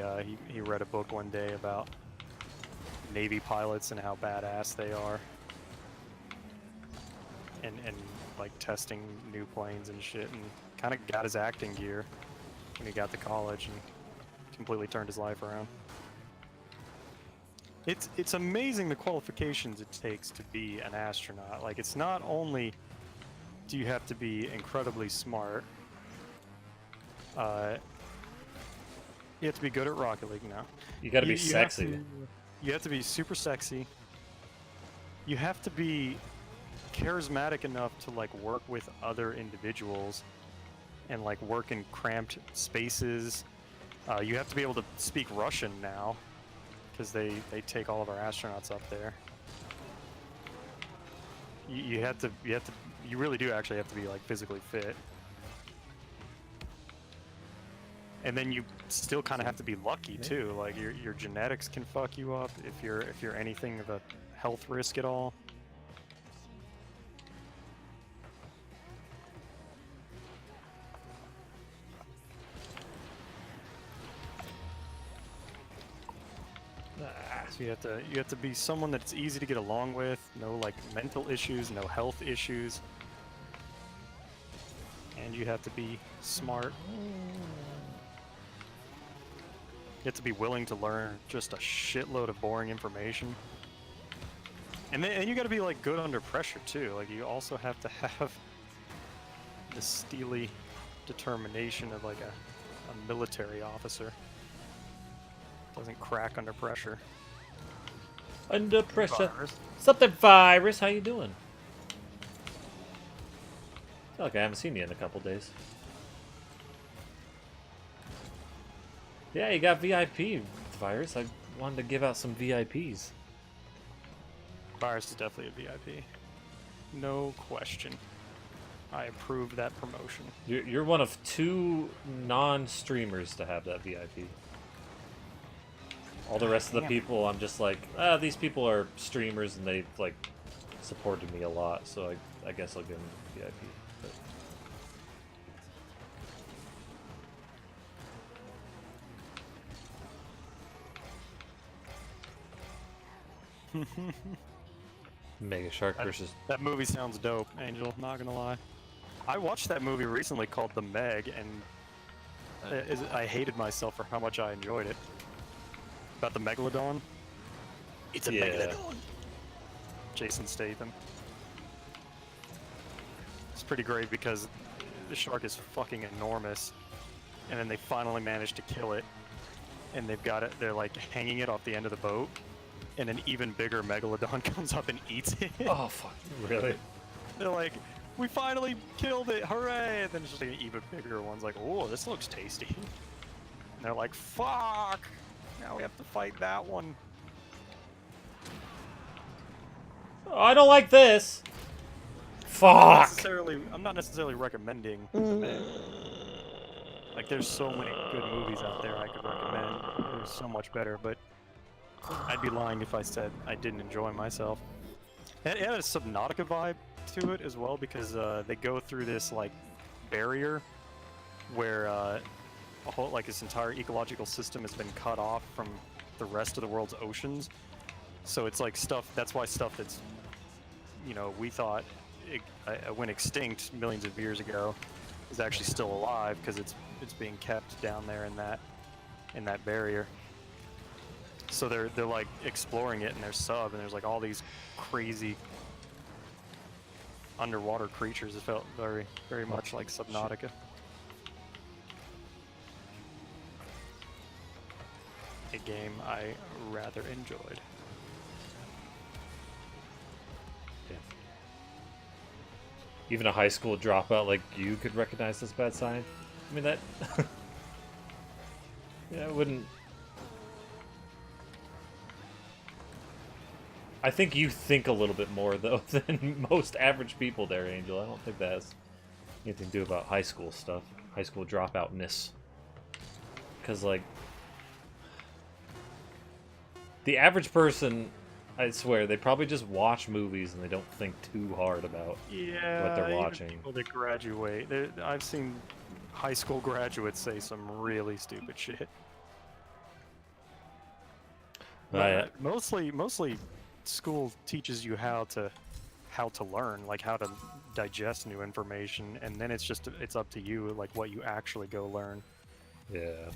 read a book one day about Navy pilots and how badass they are, and like testing new planes and shit, and kind of got his acting gear when he got to college and completely turned his life around. It's amazing the qualifications it takes to be an astronaut. Like, it's not only do you have to be incredibly smart, you have to be good at Rocket League now. You gotta be You have sexy. you have to be super sexy. You have to be charismatic enough to like work with other individuals and like work in cramped spaces. You have to be able to speak Russian now because they take all of our astronauts up there. You really do actually have to be like physically fit. And then you still kind of have to be lucky too. Like your genetics can fuck you up if you're anything of a health risk at all. So you have to be someone that's easy to get along with, no like mental issues, no health issues. And you have to be smart. You have to be willing to learn just a shitload of boring information. And you got to be like good under pressure too. Like you also have to have the steely determination of like a military officer. Doesn't crack under pressure. Under pressure. Virus. Something virus. How you doing? I feel like I haven't seen you in a couple days. Yeah, you got VIP virus. I wanted to give out some VIPs. Virus is definitely a VIP. No question. I approve that promotion. You're one of 2 non-streamers to have that VIP. All the rest of the people, I'm just like, these people are streamers and they've like supported me a lot, so I guess I'll give them VIP. But... Mega Shark versus... That movie sounds dope, Angel, not gonna lie. I watched that movie recently called The Meg, and I hated myself for how much I enjoyed it. About the Megalodon? It's a Megalodon! Jason Statham. It's pretty great because the shark is fucking enormous, and then they finally managed to kill it, and they've got it, they're like hanging it off the end of the boat, and an even bigger Megalodon comes up and eats it. Oh, fuck. Really? They're like, we finally killed it, hooray! And then it's just like an even bigger one's like, oh, this looks tasty. And they're like, fuck! Now we have to fight that one. Oh, I don't like this! Fuck! I'm not necessarily recommending The Meg. Like, there's so many good movies out there I could recommend. There's so much better, but I'd be lying if I said I didn't enjoy myself. It had a Subnautica vibe to it as well, because they go through this like barrier where this entire ecological system has been cut off from the rest of the world's oceans. So it's like stuff. That's why stuff that's, we thought went extinct millions of years ago is actually still alive because it's being kept down there in that barrier. So they're like exploring it in their sub, and there's like all these crazy underwater creatures. It felt very, very much like Subnautica. A game I rather enjoyed. Yeah. Even a high school dropout like you could recognize this bad sign? I mean, that... yeah, I wouldn't... I think you think a little bit more, though, than most average people there, Angel. I don't think that has anything to do about high school stuff. High school dropoutness. Because, like... the average person, I swear, they probably just watch movies and they don't think too hard about what they're watching. People that graduate, I've seen high school graduates say some really stupid shit. Mostly school teaches you how to learn, like how to digest new information, and then it's up to you, like what you actually go learn. Yeah.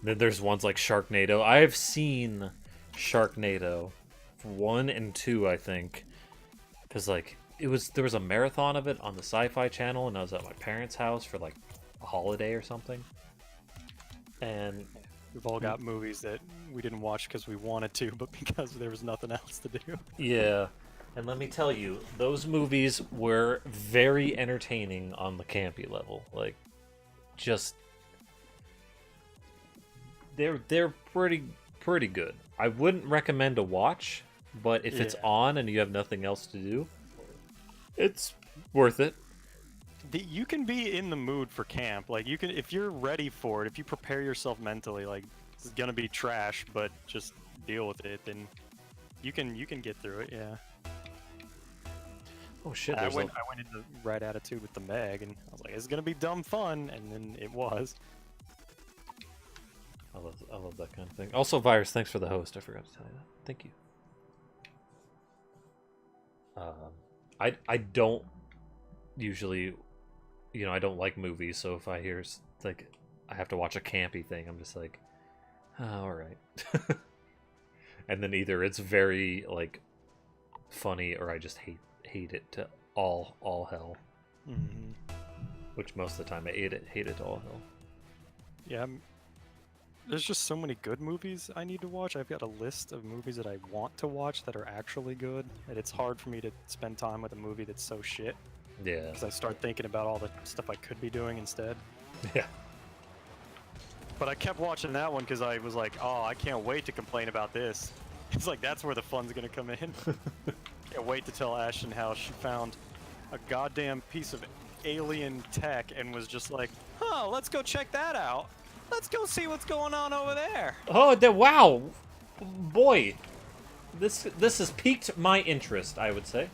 Then there's ones like Sharknado. I've seen Sharknado 1 and 2, I think, because like there was a marathon of it on the Sci-Fi Channel, and I was at my parents' house for like a holiday or something. And we've all got movies that we didn't watch because we wanted to, but because there was nothing else to do. Yeah. And let me tell you, those movies were very entertaining on the campy level. Like, just they're pretty good. I wouldn't recommend to watch, but if it's on and you have nothing else to do, it's worth it. You can be in the mood for camp. Like, you can, if you're ready for it, if you prepare yourself mentally, like, it's gonna be trash, but just deal with it, then you can get through it. Yeah. Oh shit! I went into right attitude with the Meg, and I was like, it's gonna be dumb fun, and then it was. I love that kind of thing. Also, Virus, thanks for the host. I forgot to tell you that. Thank you. I don't usually, I don't like movies, so if I hear like I have to watch a campy thing, I'm just like, oh, all right. And then either it's very like funny or I just hate it to all hell. Mm-hmm. Which most of the time I hate it to all hell. Yeah, there's just so many good movies I need to watch. I've got a list of movies that I want to watch that are actually good, and it's hard for me to spend time with a movie that's so shit. Yeah. Because I start thinking about all the stuff I could be doing instead. Yeah. But I kept watching that one because I was like, oh, I can't wait to complain about this. It's like, that's where the fun's gonna come in. Can't wait to tell Ashton how she found a goddamn piece of alien tech and was just like, huh, let's go check that out. Let's go see what's going on over there. Oh, wow. Boy. This has piqued my interest, I would say.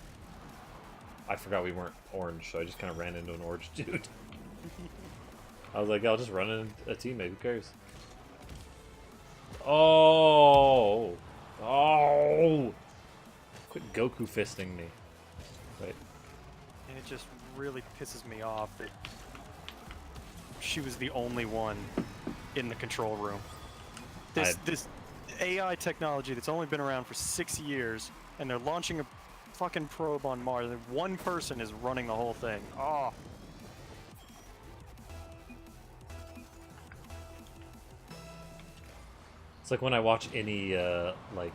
I forgot we weren't orange, so I just kind of ran into an orange dude. I was like, I'll just run into a teammate. Who cares? Oh. Oh. Quit Goku fisting me. Wait. And it just really pisses me off that she was the only one in the control room. This AI technology that's only been around for 6 years, and they're launching a fucking probe on Mars, and one person is running the whole thing. Oh. It's like when I watch any like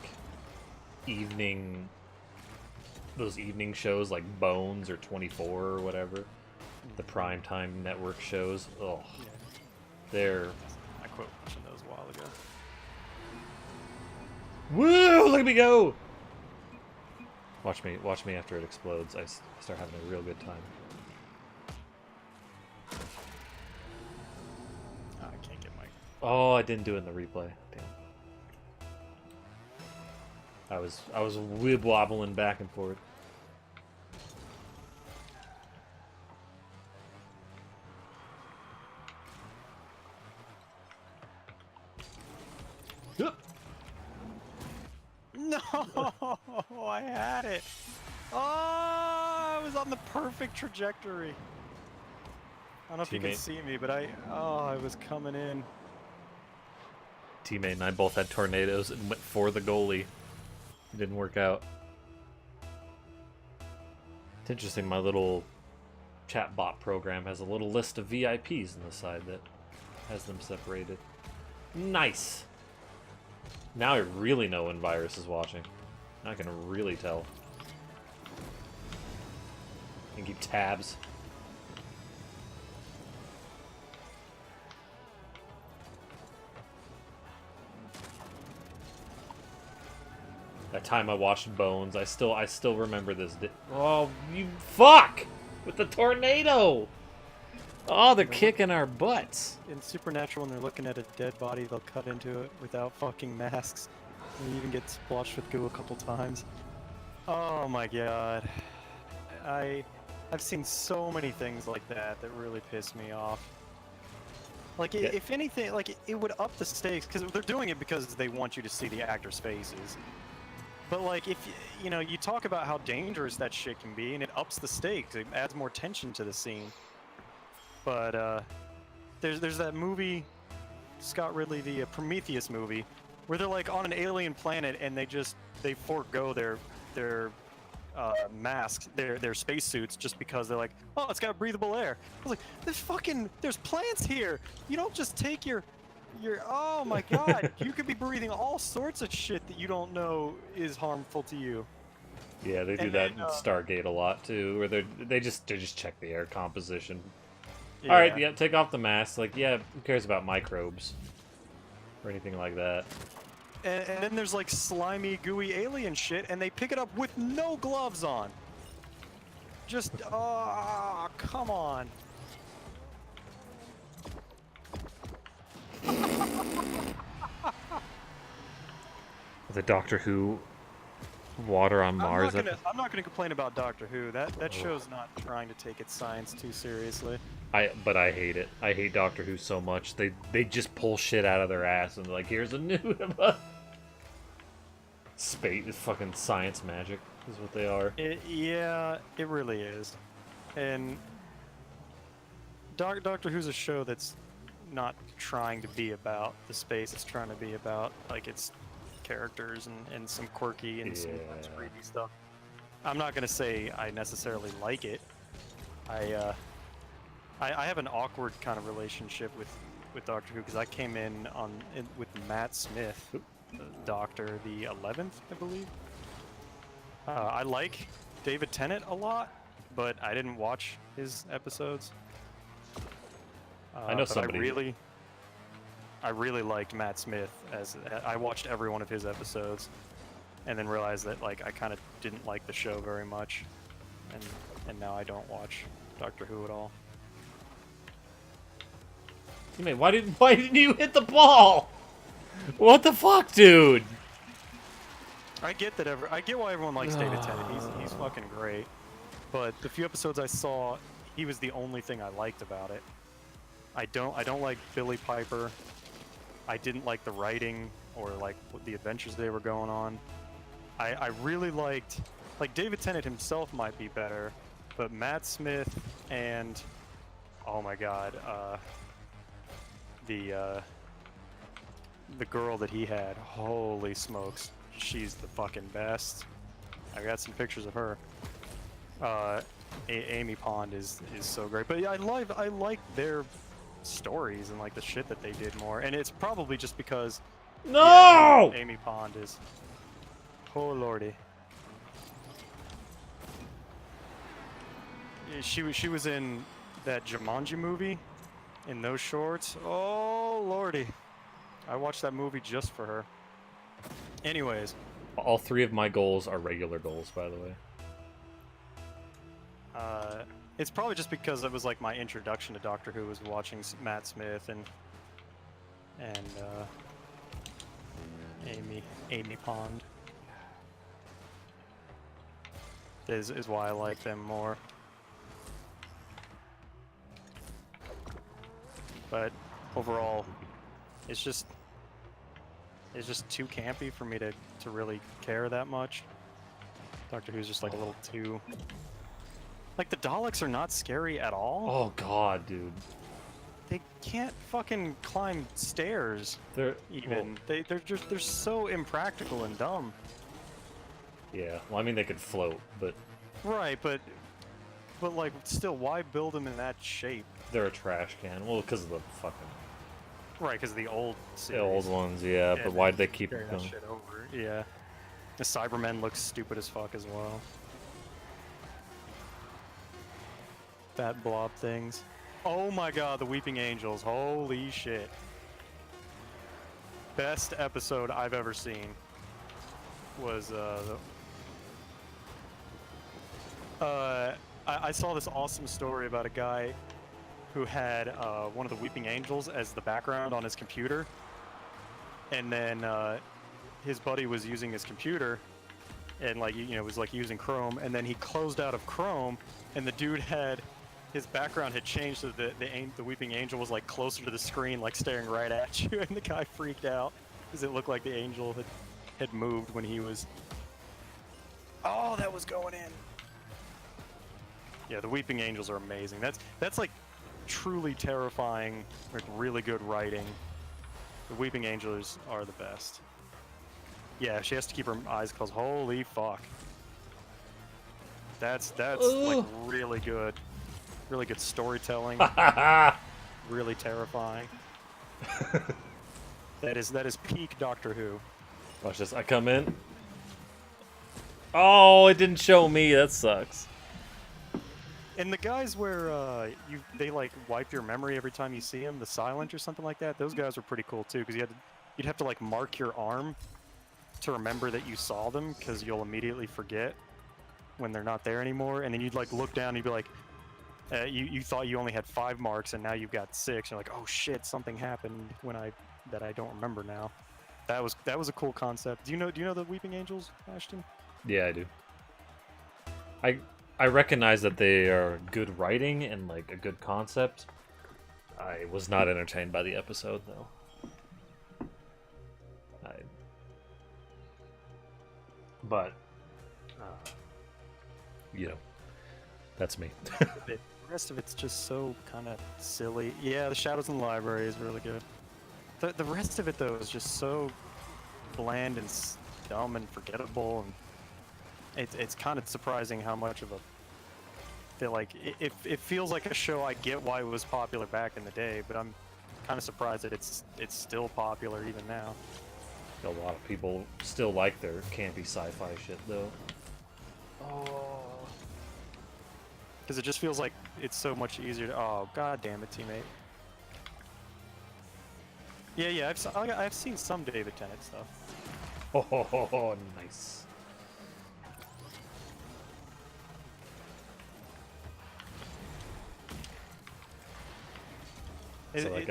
those evening shows like Bones or 24 or whatever, the primetime network shows. Oh, Yeah. they're I quit watching those a while ago. woo! Look at me go! Watch me after it explodes. I start having a real good time. Oh, I can't get my... Oh, I didn't do it in the replay. Damn. I was wobbling back and forth. No! I had it! Oh, I was on the perfect trajectory. I don't know if you can Teammate. see me, but I was coming in. Teammate and I both had tornadoes and went for the goalie. It didn't work out. It's interesting, my little chatbot program has a little list of VIPs on the side that has them separated. Nice! Now I really know when Virus is watching. Now I can really tell. I can keep tabs. That time I watched Bones, I still remember this. Oh, you fuck! With the tornado! Oh, they're kicking our butts. In Supernatural, when they're looking at a dead body, they'll cut into it without fucking masks. And you even get splashed with goo a couple times. Oh my god. I've seen so many things like that that really piss me off. Like, Yeah. if anything, like, it would up the stakes, because they're doing it because they want you to see the actors' faces. But, like, if, you know, you talk about how dangerous that shit can be, and it ups the stakes, it adds more tension to the scene. But, there's that movie, Scott Ridley, the Prometheus movie, where they're, like, on an alien planet, and they forego their masks, their spacesuits, just because they're like, oh, it's got breathable air. I was like, there's plants here. You don't just take your, oh my god, you could be breathing all sorts of shit that you don't know is harmful to you. Yeah, they do And that then, in Stargate a lot too, where they just check the air composition. Yeah. All right, yeah, take off the mask. Like, yeah, who cares about microbes or anything like that? And then there's like slimy, gooey alien shit, and they pick it up with no gloves on. Just, oh, come on. The Doctor Who water on Mars. I'm not gonna complain about Doctor Who. That show's not trying to take its science too seriously. But I hate it. I hate Doctor Who so much. They just pull shit out of their ass and they're like, here's a new space fucking science magic is what they are. Yeah, it really is. And Doctor Who's a show that's not trying to be about the space. It's trying to be about like its characters and some quirky and some creepy stuff. I'm not gonna say I necessarily like it. I have an awkward kind of relationship with Doctor Who because I came in with Matt Smith, the Doctor, the 11th, I believe. I like David Tennant a lot, but I didn't watch his episodes. I know somebody. I really liked Matt Smith. I watched every one of his episodes, and then realized that like I kind of didn't like the show very much, and now I don't watch Doctor Who at all. Why didn't you hit the ball? What the fuck, dude? I get why everyone likes David Tennant. He's fucking great. But the few episodes I saw, he was the only thing I liked about it. I don't like Billy Piper. I didn't like the writing or like the adventures they were going on. I really liked, like, David Tennant himself might be better, but Matt Smith and oh my god, the girl that he had, holy smokes, she's the fucking best. I got some pictures of her. Amy Pond is so great, but yeah, I like their stories and like the shit that they did more, and it's probably just because no, Amy Pond is, oh lordy, she was in that Jumanji movie, in those shorts. Oh lordy, I watched that movie just for her. Anyways, all three of my goals are regular goals, by the way. It's probably just because it was like my introduction to Doctor Who was watching Matt Smith and Amy Pond is why I like them more. But overall, it's just too campy for me to really care that much. Doctor Who's just like a little too. Like, the Daleks are not scary at all. Oh god, dude. They can't fucking climb stairs. They're so impractical and dumb. Yeah, well, I mean they could float, but right, but like still, why build them in that shape? They're a trash can. Well, because of the fucking right, because the old series. The old ones, yeah. But why'd they keep that them? shit over? Yeah, the Cybermen look stupid as fuck as well. Fat blob things. Oh my god, the Weeping Angels. Holy shit. Best episode I've ever seen was I saw this awesome story about a guy who had one of the Weeping Angels as the background on his computer, and then his buddy was using his computer and like was like using Chrome, and then he closed out of Chrome, and the dude had his background had changed so the Weeping Angel was like closer to the screen, like staring right at you, and the guy freaked out because it looked like the angel had moved when he was. Oh, that was going in. Yeah, the Weeping Angels are amazing. That's like truly terrifying, like really good writing. The Weeping Angels are the best. Yeah, she has to keep her eyes closed. Holy fuck. That's like really good. Really good storytelling. Really terrifying. That is peak Doctor Who. Watch this. I come in. Oh, it didn't show me. That sucks. And the guys where they like wipe your memory every time you see them, the Silent or something like that. Those guys were pretty cool too, because you'd have to like mark your arm to remember that you saw them, because you'll immediately forget when they're not there anymore. And then you'd like look down and you'd be like. You thought you only had 5 marks, and now you've got 6. You're like, oh shit, something happened that I don't remember now. That was a cool concept. Do you know the Weeping Angels, Ashton? Yeah, I do. I recognize that they are good writing and like a good concept. I was not entertained by the episode though. But you know, that's me. The rest of it's just so kind of silly. Yeah, the Shadows in the Library is really good. The rest of it though is just so bland and dumb and forgettable, and it's kind of surprising how much of a feel like it feels like a show. I get why it was popular back in the day, but I'm kind of surprised that it's still popular even now. A lot of people still like their campy sci-fi shit though. Oh. Because it just feels like it's so much easier to. Oh, god damn it, teammate. Yeah, I've seen some David Tennant stuff. Oh, nice.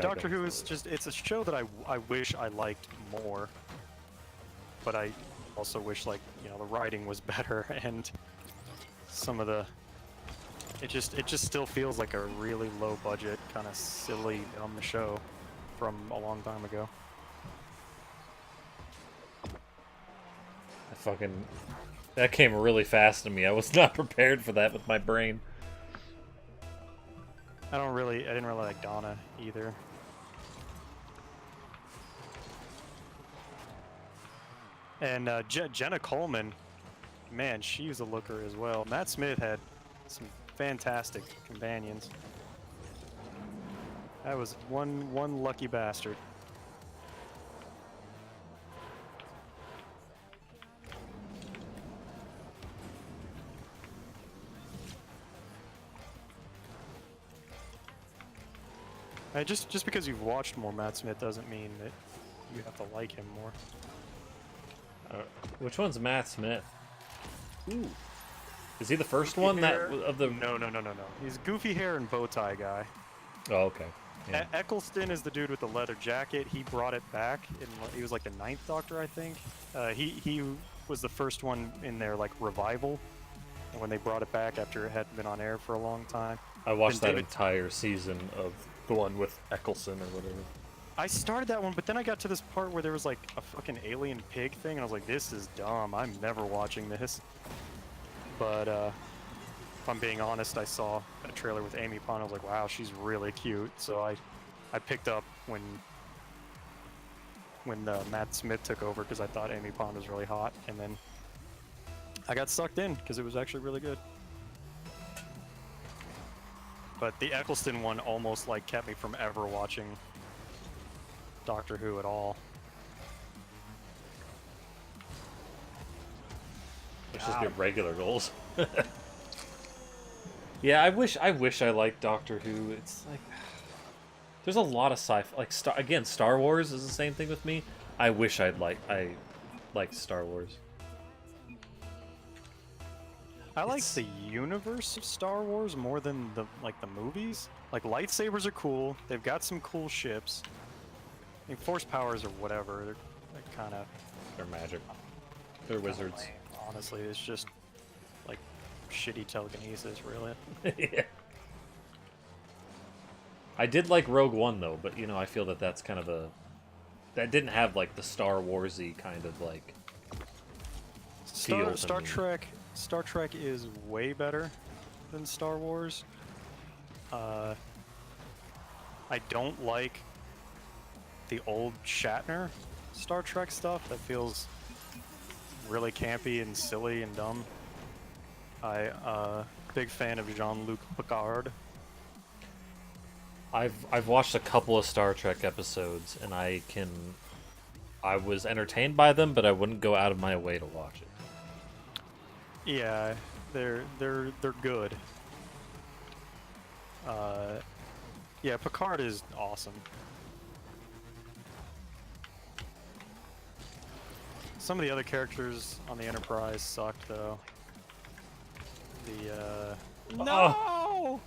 Doctor Who is just—it's a show that I wish I liked more, but I also wish, like, you know, the writing was better and some of the. It just still feels like a really low budget, kind of silly, dumb show from a long time ago. That came really fast to me. I was not prepared for that with my brain. I didn't really like Donna either. And Jenna Coleman, man, she was a looker as well. Matt Smith had some fantastic companions. That was one lucky bastard. Just because you've watched more Matt Smith doesn't mean that you have to like him more. Which one's Matt Smith? Ooh. Is he the first one that of the? No. He's goofy hair and bow tie guy. Oh, okay. Yeah. Eccleston is the dude with the leather jacket. He brought it back. He was like the 9th Doctor, I think. He was the first one in their like revival, when they brought it back after it hadn't been on air for a long time. I watched that entire season of the one with Eccleston or whatever. I started that one, but then I got to this part where there was like a fucking alien pig thing, and I was like, this is dumb. I'm never watching this. But if I'm being honest, I saw a trailer with Amy Pond. I was like, wow, she's really cute. So I picked up when Matt Smith took over because I thought Amy Pond was really hot, and then I got sucked in because it was actually really good. But the Eccleston one almost like kept me from ever watching Doctor Who at all. Let's just get regular goals. Yeah, I wish I liked Doctor Who. It's like there's a lot of sci-fi. Like Star Wars is the same thing with me. I wish I liked Star Wars. I like the universe of Star Wars more than the movies. Like, lightsabers are cool. They've got some cool ships. I mean, force powers or whatever. They're kind of. They're magic. They're wizards. Lame. Honestly, it's just like shitty telekinesis, really. Yeah. I did like Rogue One though, but you know, I feel that that's kind of that didn't have like the Star Warsy kind of like feel. Star Trek is way better than Star Wars. I don't like the old Shatner Star Trek stuff. That feels really campy and silly and dumb. Big fan of Jean-Luc Picard. I've watched a couple of Star Trek episodes, and I was entertained by them, but I wouldn't go out of my way to watch it. Yeah, they're good. Yeah, Picard is awesome. Some of the other characters on the Enterprise sucked, though. No!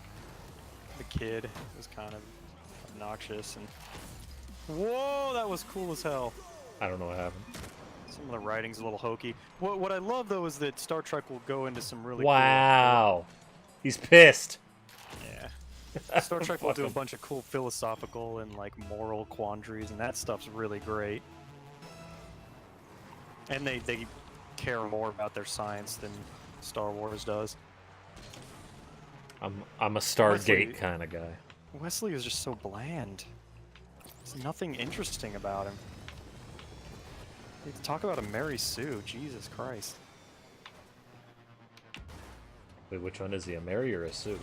The kid was kind of obnoxious, and whoa, that was cool as hell. I don't know what happened. Some of the writing's a little hokey. What I love though is that Star Trek will go into some really Wow. He's pissed. Yeah. Star Trek will Fuck do a him. bunch of cool philosophical and like moral quandaries, and that stuff's really great. And they care more about their science than Star Wars does. I'm a Stargate kind of guy. Wesley is just so bland. There's nothing interesting about him. You talk about a Mary Sue, Jesus Christ. Wait, which one is he? A Mary or a Sue?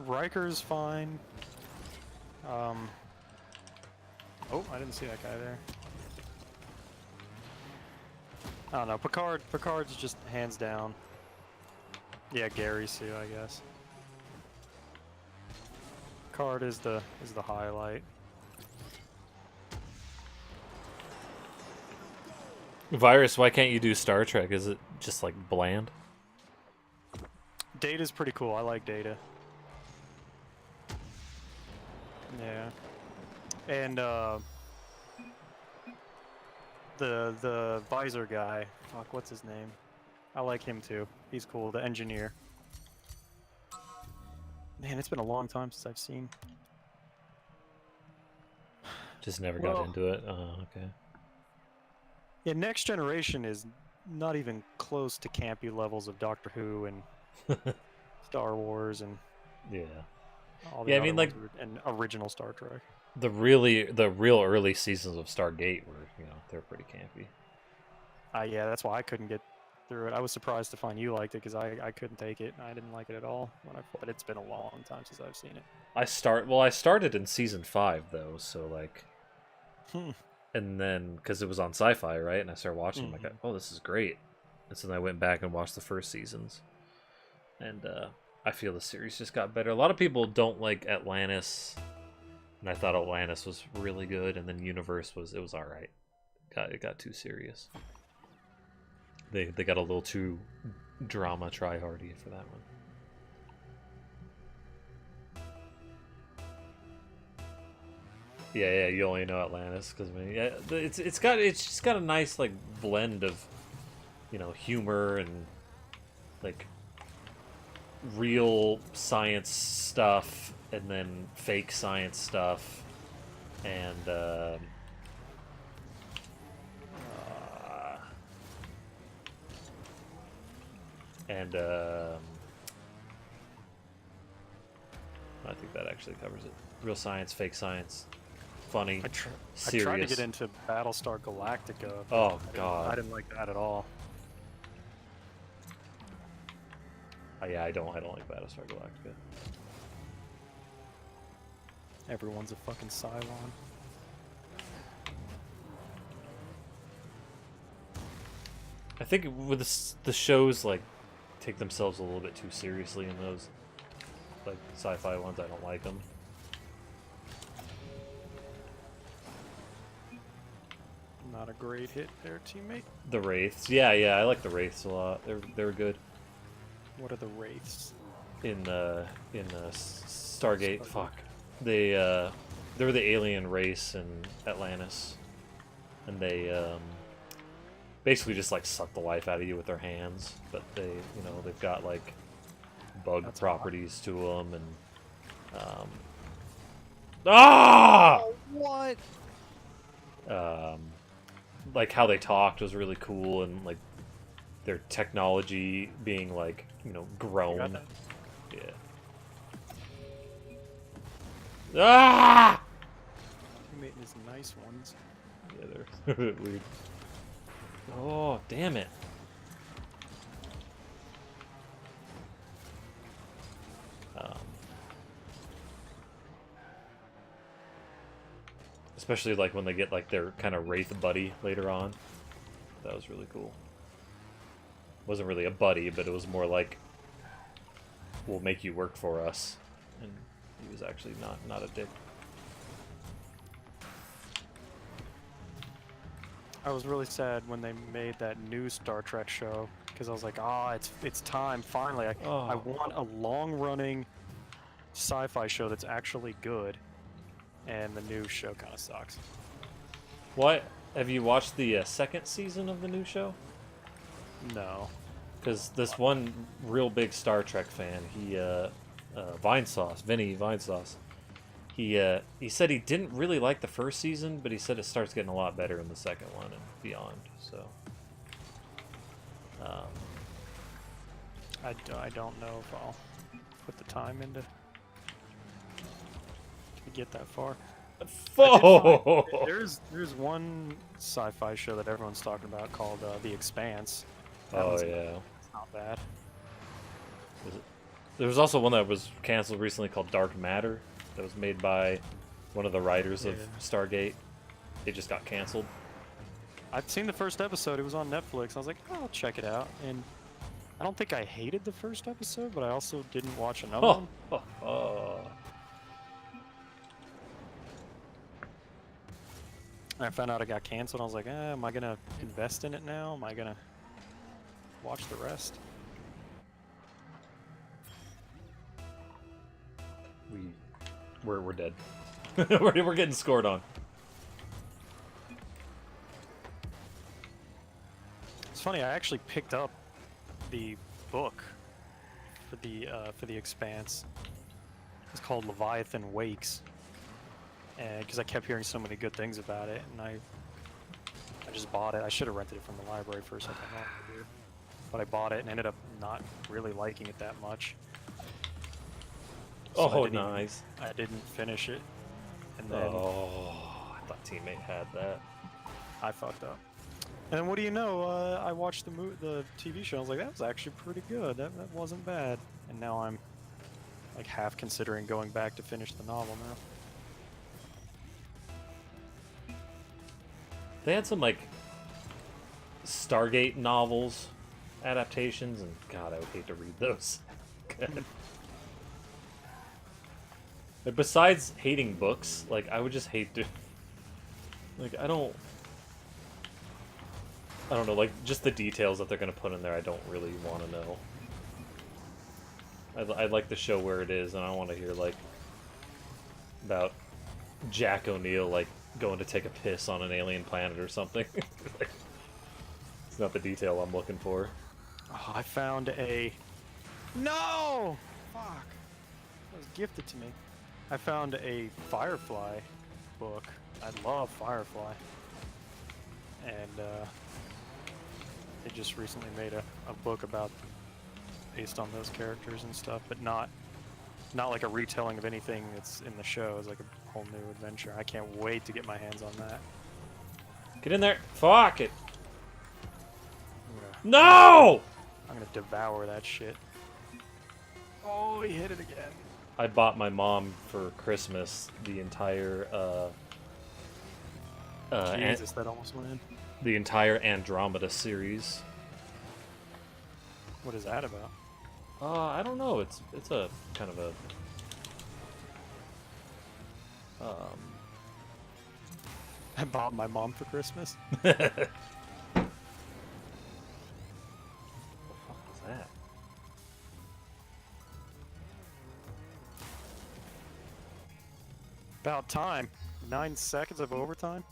Riker's fine. Oh, I didn't see that guy there. I don't know. Picard's just hands down. Yeah, Gary Sue, I guess. Picard is the highlight. Virus, why can't you do Star Trek? Is it just like bland? Data's pretty cool. I like Data. Yeah. And the visor guy. Fuck, what's his name? I like him too. He's cool. The engineer. Man, it's been a long time since I've seen. Just never got into it. Oh, okay. Yeah, Next Generation is not even close to campy levels of Doctor Who and Star Wars and Yeah. all the Yeah, I other mean, ones like and original Star Trek. the real early seasons of Stargate were, they're pretty campy. Yeah, that's why I couldn't get through it. I was surprised to find you liked it because I couldn't take it. I didn't like it at all. But it's been a long time since I've seen it. I started in season 5 though, so like, and then because it was on Sci-Fi, right? And I started watching, like, oh, this is great. And so then I went back and watched the first seasons, and I feel the series just got better. A lot of people don't like Atlantis, and I thought Atlantis was really good, and then Universe was all right. It got too serious. They got a little too drama try-hardy for that one. Yeah, you only know Atlantis because it's just got a nice like blend of, humor and like real science stuff and then fake science stuff and I think that actually covers it. Real science, fake science, funny, serious. I tried to get into Battlestar Galactica. Oh God, I didn't like that at all. Yeah, I don't like Battlestar Galactica. Everyone's a fucking Cylon. I think with the shows like take themselves a little bit too seriously in those like sci-fi ones. I don't like them. Not a great hit there, teammate. The Wraiths, yeah, I like the Wraiths a lot. They were good. What are the Wraiths? In Stargate, fuck. They were the alien race in Atlantis, and they basically just like suck the life out of you with their hands. But they've got like bug properties to them, and What? Like how they talked was really cool, and like their technology being like grown. Yeah. Teammate and his nice ones. Yeah, they're a bit weird. Oh, damn it. Especially like when they get like their kind of wraith buddy later on. That was really cool. Wasn't really a buddy, but it was more like, we'll make you work for us. And he was actually not a dick. I was really sad when they made that new Star Trek show because I was like, it's time finally. I want a long-running sci-fi show that's actually good, and the new show kind of sucks. What? Have you watched the second season of the new show? No. Because this one real big Star Trek fan, Vinny Vinesauce, he said he didn't really like the first season, but he said it starts getting a lot better in the second one and beyond. So, um, I don't know if I'll put the time into to get that far. There's one sci-fi show that everyone's talking about called The Expanse. Oh yeah, it's not bad. There was also one that was canceled recently called Dark Matter that was made by one of the writers of Stargate. It just got canceled. I've seen the first episode. It was on Netflix. I was like, oh, I'll check it out. And I don't think I hated the first episode, but I also didn't watch another one. I found out it got canceled. I was like, am I gonna invest in it now? Am I gonna watch the rest? We're dead. we're getting scored on. It's funny. I actually picked up the book for the Expanse. It's called Leviathan Wakes, and because I kept hearing so many good things about it, and I just bought it. I should have rented it from the library for something longer, but I bought it and ended up not really liking it that much. So Nice. I didn't finish it, and then I thought Teammate had that. I fucked up. And then what do you know? I watched the TV show. I was like, that was actually pretty good. That wasn't bad. And now I'm like half considering going back to finish the novel now. They had some like Stargate novels adaptations, and God, I would hate to read those. Like, besides hating books, like I would just hate to. Like I don't know, like just the details that they're gonna put in there. I don't really want to know. I'd like the show where it is, and I want to hear like about Jack O'Neill like going to take a piss on an alien planet or something. Like, it's not the detail I'm looking for. Oh, I found a... No! Fuck. It was gifted to me. I found a Firefly book. I love Firefly. And they just recently made a book about based on those characters and stuff, but not like a retelling of anything that's in the show. It's like a whole new adventure. I can't wait to get my hands on that. Get in there! Fuck it! No! I'm gonna devour that shit. Oh, he hit it again. I bought my mom for Christmas the entire Jesus, that almost went in. The entire Andromeda series. What is that about? I don't know. It's a kind of a I bought my mom for Christmas. What the fuck was that? About time. 9 seconds of overtime.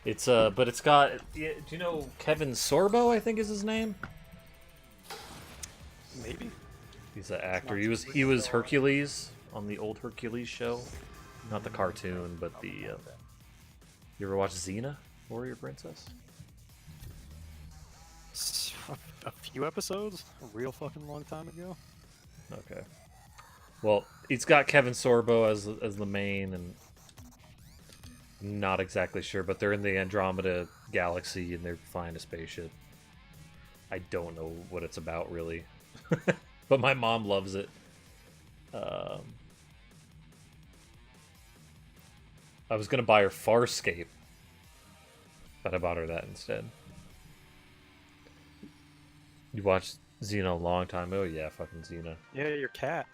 It's but it's got. Do you know Kevin Sorbo? I think is his name. Maybe. He's an actor. He was Hercules on the old Hercules show, not the cartoon, but the. You ever watch Xena, Warrior Princess? A few episodes, a real fucking long time ago. Okay. Well, it's got Kevin Sorbo as the main, and not exactly sure, but they're in the Andromeda galaxy and they're flying a spaceship. I don't know what it's about really, but my mom loves it. I was gonna buy her Farscape, but I bought her that instead. You watched Xena a long time ago? Yeah, fucking Xena. Yeah, your cat.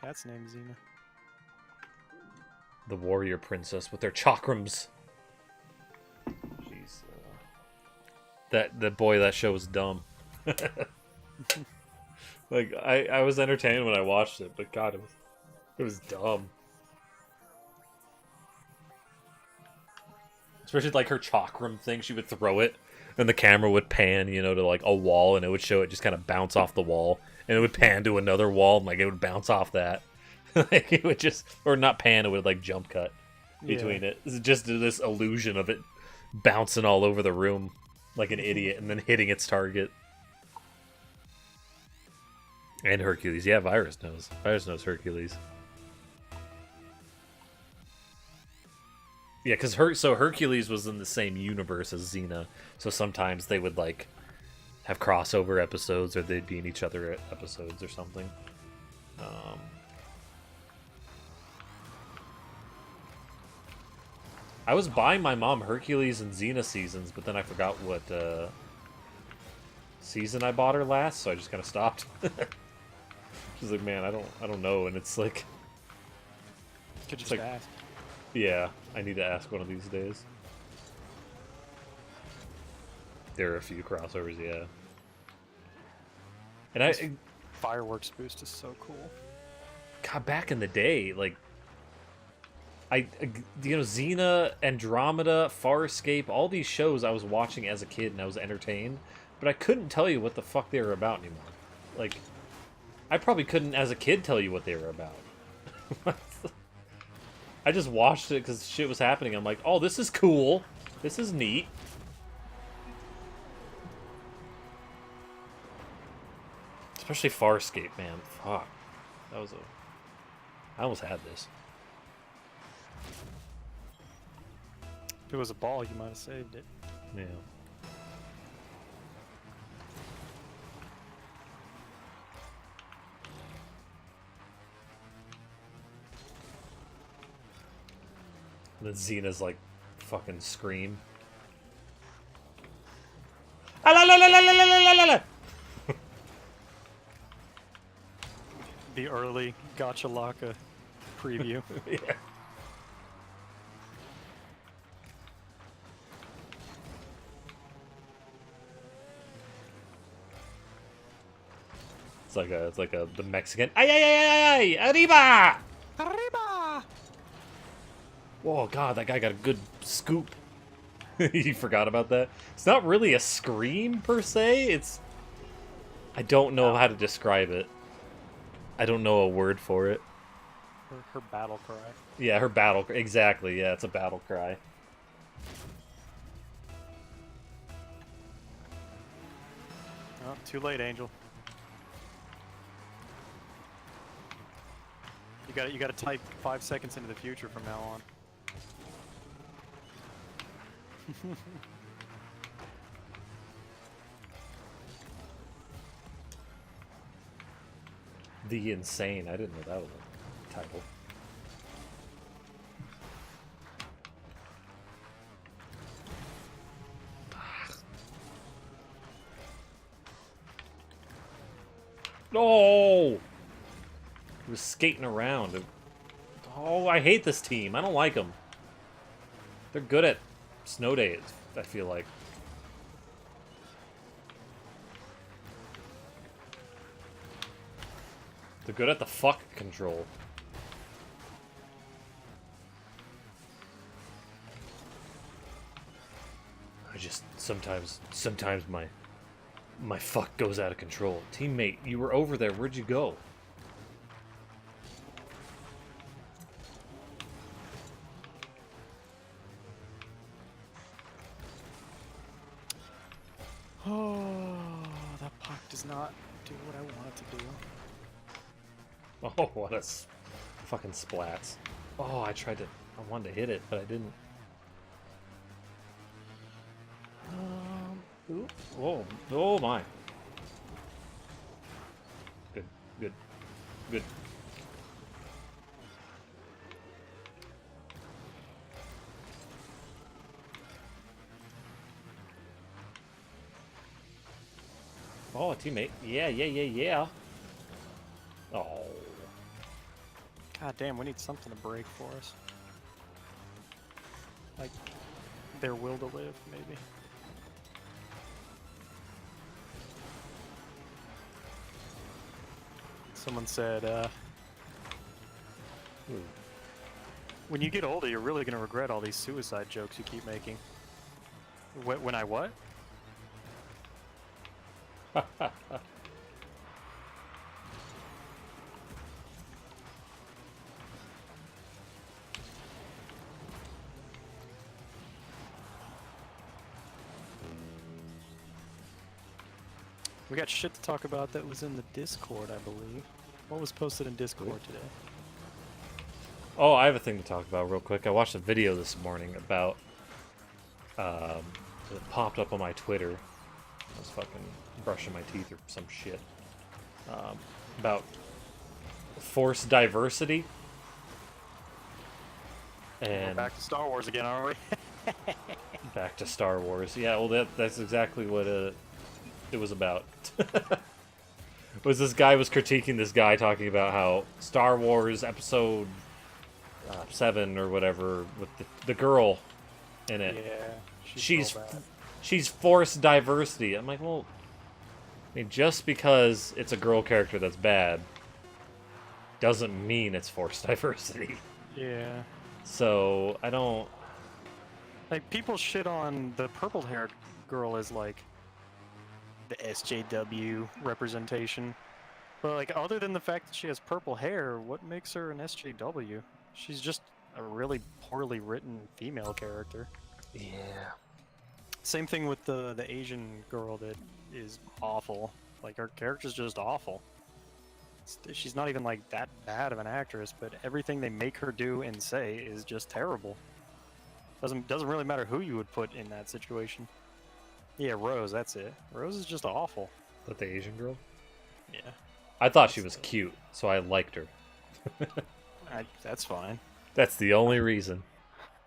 Cat's named Xena. The warrior princess with their chakrams. Jeez. That boy, that show was dumb. Like, I was entertained when I watched it, but God, It was dumb. Especially like her chakram thing, she would throw it, and the camera would pan, you know, to like a wall, and it would show it just kind of bounce off the wall, and it would pan to another wall, and like it would bounce off that. Like it would just, or not pan, it would like jump cut between it. It's just this illusion of it bouncing all over the room like an idiot, and then hitting its target. And Hercules, yeah, Virus knows. Virus knows Hercules. Yeah, because Hercules was in the same universe as Xena, so sometimes they would like have crossover episodes, or they'd be in each other episodes or something. I was buying my mom Hercules and Xena seasons, but then I forgot what season I bought her last, so I just kind of stopped. She's like, man, I don't know, and it's like, Could just like, ask. yeah, I need to ask one of these days. There are a few crossovers, yeah. And This fireworks boost is so cool. God, back in the day, like, you know, Xena, Andromeda, Farscape, all these shows I was watching as a kid and I was entertained, but I couldn't tell you what the fuck they were about anymore. Like, I probably couldn't as a kid tell you what they were about. I just watched it because shit was happening. I'm like, oh, this is cool. This is neat. Especially Farscape, man. Fuck. That was I almost had this. If it was a ball, you might have saved it. Yeah. And then Xena's like, fucking scream. The early Gacha Laka preview. Yeah. It's like the Mexican. Ay ay ay ay ay! Arriba! Arriba! Oh god, that guy got a good scoop. You forgot about that? It's not really a scream per se. It's, I don't know how to describe it. I don't know a word for it. Her battle cry. Yeah, her battle. Exactly. Yeah, it's a battle cry. Oh, too late, Angel. You gotta type 5 seconds into the future from now on. The Insane. I didn't know that was a title. No! He was skating around. Oh, I hate this team. I don't like them. They're good at snow days, I feel like. They're good at the fuck control. I just sometimes my fuck goes out of control. Teammate, you were over there. Where'd you go? Oh, that puck does not do what I want it to do. Oh, what a fucking splats. Oh, I wanted to hit it, but I didn't. Ooh, whoa, oh my. Good, good, good. Oh, a teammate. Yeah, yeah, yeah, yeah. Oh. God damn, we need something to break for us. Like, their will to live, maybe. Someone said, Ooh. When you get older, you're really gonna regret all these suicide jokes you keep making. When I what? We got shit to talk about that was in the Discord, I believe. What was posted in Discord today? Oh, I have a thing to talk about real quick. I watched a video this morning about it popped up on my Twitter. I was fucking brushing my teeth or some shit. About force diversity. And We're back to Star Wars again, aren't we? back to Star Wars. Yeah, well, that's exactly what it was about. Was this guy was critiquing this guy talking about how Star Wars Episode 7 or whatever with the girl in it. Yeah. She's forced diversity. I'm like, well, I mean, just because it's a girl character that's bad doesn't mean it's forced diversity. Yeah. So I don't. Like, people shit on the purple-haired girl as, like, the SJW representation. But, like, other than the fact that she has purple hair, what makes her an SJW? She's just a really poorly written female character. Yeah. Same thing with the Asian girl that is awful. Like, her character's just awful. She's not even, like, that bad of an actress, but everything they make her do and say is just terrible. Doesn't really matter who you would put in that situation. Yeah, Rose, that's it. Rose is just awful. That the Asian girl? Yeah. I thought she was cute, so I liked her. That's fine. That's the only reason.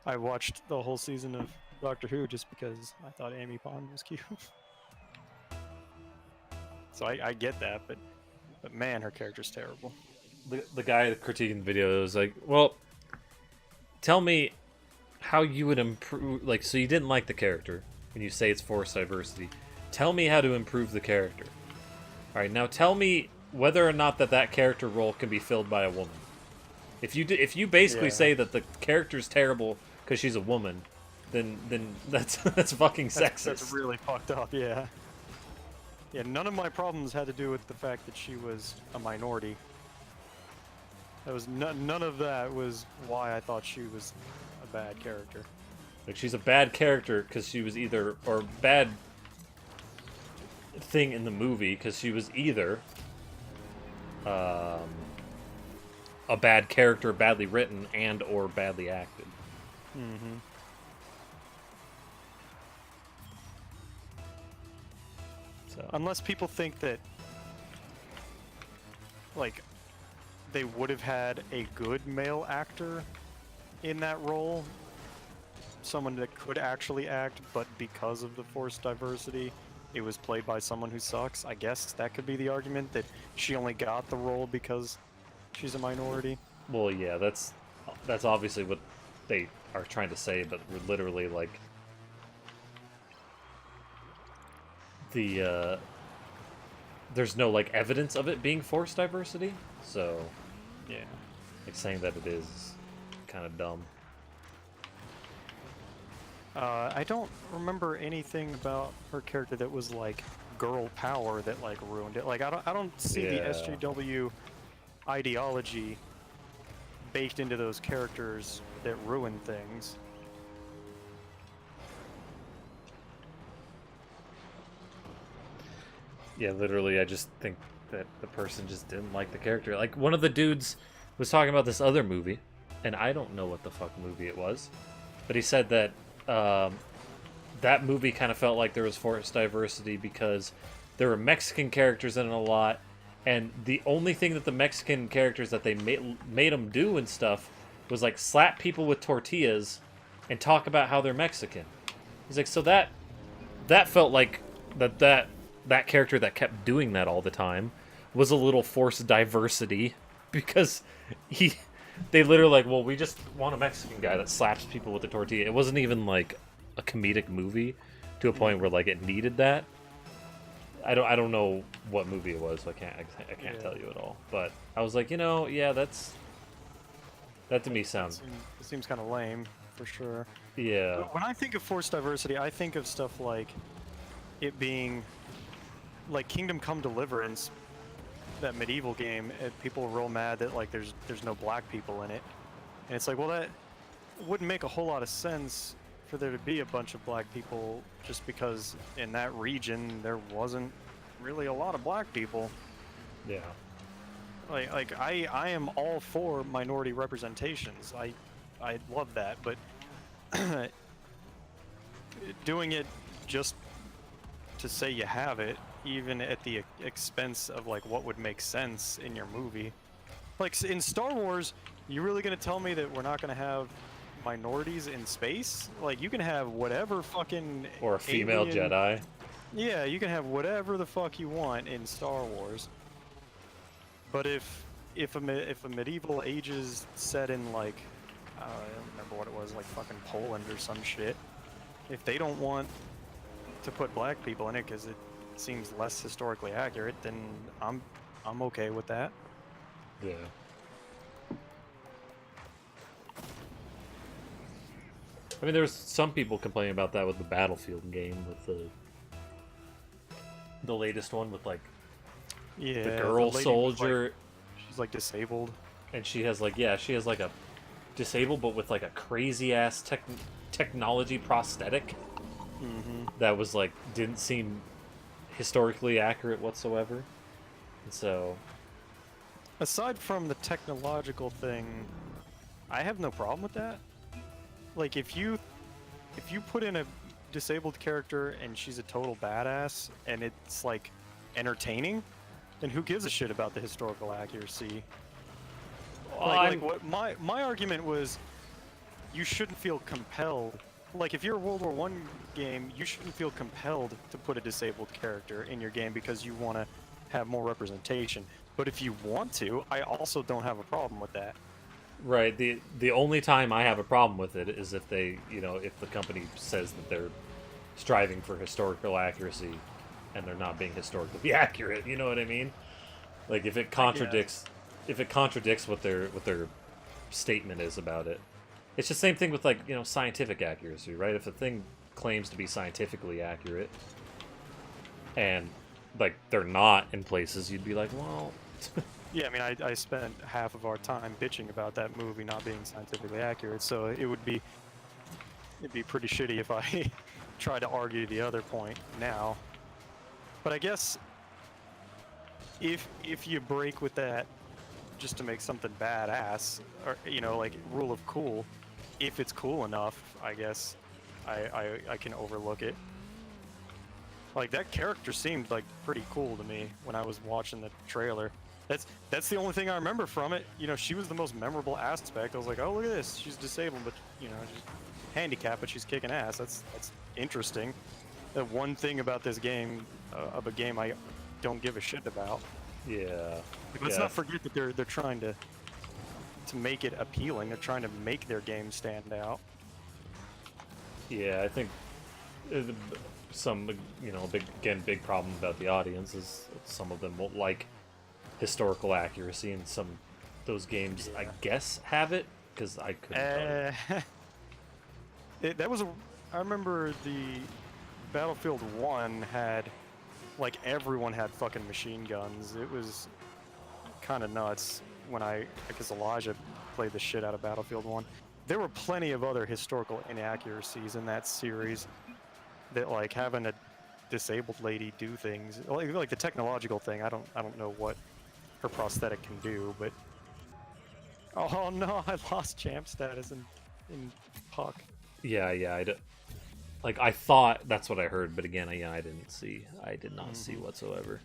I watched the whole season of Doctor Who just because I thought Amy Pond was cute. So I get that, but man, her character's terrible. The guy critiquing the video was like, well, tell me how you would improve. Like, so you didn't like the character, and you say it's forced diversity. Tell me how to improve the character. All right, now tell me whether or not that character role can be filled by a woman. If you basically say that the character's terrible because she's a woman, then that's fucking sexist. That's really fucked up. Yeah. Yeah. None of my problems had to do with the fact that she was a minority. That was none of that was why I thought she was a bad character. Like, she's a bad character because she was either, or bad thing in the movie because she was either a bad character, badly written, and or badly acted. Mm-hmm. So Unless people think that, like, they would have had a good male actor in that role, someone that could actually act, but because of the forced diversity, it was played by someone who sucks. I guess that could be the argument, that she only got the role because she's a minority. well, yeah, that's obviously what they are trying to say, but we're literally like there's no like evidence of it being forced diversity, so Yeah. like saying that it is kind of dumb. I don't remember anything about her character that was like girl power that like ruined it. Like I don't see the Yeah. SJW ideology baked into those characters that ruin things. Yeah, literally, I just think that the person just didn't like the character. Like, one of the dudes was talking about this other movie, and I don't know what the fuck movie it was, but he said that that movie kind of felt like there was forced diversity because there were Mexican characters in it a lot, and the only thing that the Mexican characters that they made them do and stuff was like slap people with tortillas and talk about how they're Mexican. He's like, so that felt like that character that kept doing that all the time was a little forced diversity because they literally like, well, we just want a Mexican guy that slaps people with a tortilla. It wasn't even like a comedic movie to a point where like it needed that. I don't know what movie it was, so I can't tell you at all. But I was like, yeah, that's That to me It sounds, seems kind of lame, for sure. yeah, But when I think of forced diversity, I think of stuff like it being like Kingdom Come Deliverance, that medieval game. And people are real mad that like there's no black people in it, and it's like, well, that wouldn't make a whole lot of sense for there to be a bunch of black people just because in that region there wasn't really a lot of black people. yeah, Like I am all for minority representations. I love that, but doing it just to say you have it, even at the expense of like what would make sense in your movie. Like in Star Wars, you really gonna tell me that we're not gonna have minorities in space? Like you can have whatever fucking or a female alien. Jedi. Yeah, you can have whatever the fuck you want in Star Wars. But if a medieval ages set in like I don't remember what it was, like fucking Poland or some shit. If they don't want to put black people in it because it seems less historically accurate, then I'm okay with that. Yeah. I mean, there's some people complaining about that with the Battlefield game, with the latest one with like Yeah, the girl lady was, soldier, like, she's like disabled. and she has like, yeah, she has like a disabled but with like a crazy ass technology prosthetic that was like didn't seem historically accurate whatsoever. And so Aside from the technological thing, I have no problem with that. Like if you put in a disabled character and she's a total badass and it's like entertaining, then who gives a shit about the historical accuracy? Like what my argument was, you shouldn't feel compelled. Like if you're a World War One game, you shouldn't feel compelled to put a disabled character in your game because you want to have more representation. But if you want to, I also don't have a problem with that. right, the only time I have a problem with it is if they, you know, if the company says that they're striving for historical accuracy and they're not being historically accurate, you know what I mean? Like if it contradicts what their statement is about it. It's the same thing with like, you know, scientific accuracy, right? If a thing claims to be scientifically accurate and like they're not in places, you'd be like, well, Yeah, I mean, I spent half of our time bitching about that movie not being scientifically accurate, so it'd be pretty shitty if I tried to argue the other point now. But I guess if you break with that just to make something badass, or you know, like rule of cool, if it's cool enough, I guess I can overlook it. Like that character seemed like pretty cool to me when I was watching the trailer. That's the only thing I remember from it. You know, she was the most memorable aspect. I was like, oh, look at this. She's disabled, but you know, she's handicapped, but she's kicking ass. That's interesting. The one thing about this game, of a game I don't give a shit about. yeah. Like, let's Yeah. not forget that they're trying to make it appealing. They're trying to make their game stand out. Yeah, I think uh, some, you know, big problem about the audience is some of them won't like historical accuracy, and some those games, I guess, have it because I couldn't tell you. That was I remember the Battlefield 1 had, like, everyone had fucking machine guns. It was kind of nuts when because Elijah played the shit out of Battlefield 1. There were plenty of other historical inaccuracies in that series that, like, having a disabled lady do things, like the technological thing, I don't know what her prosthetic can do, but oh no, I lost champ status in Puck. Yeah, like I thought that's what I heard, but again, I didn't see. I did not see whatsoever.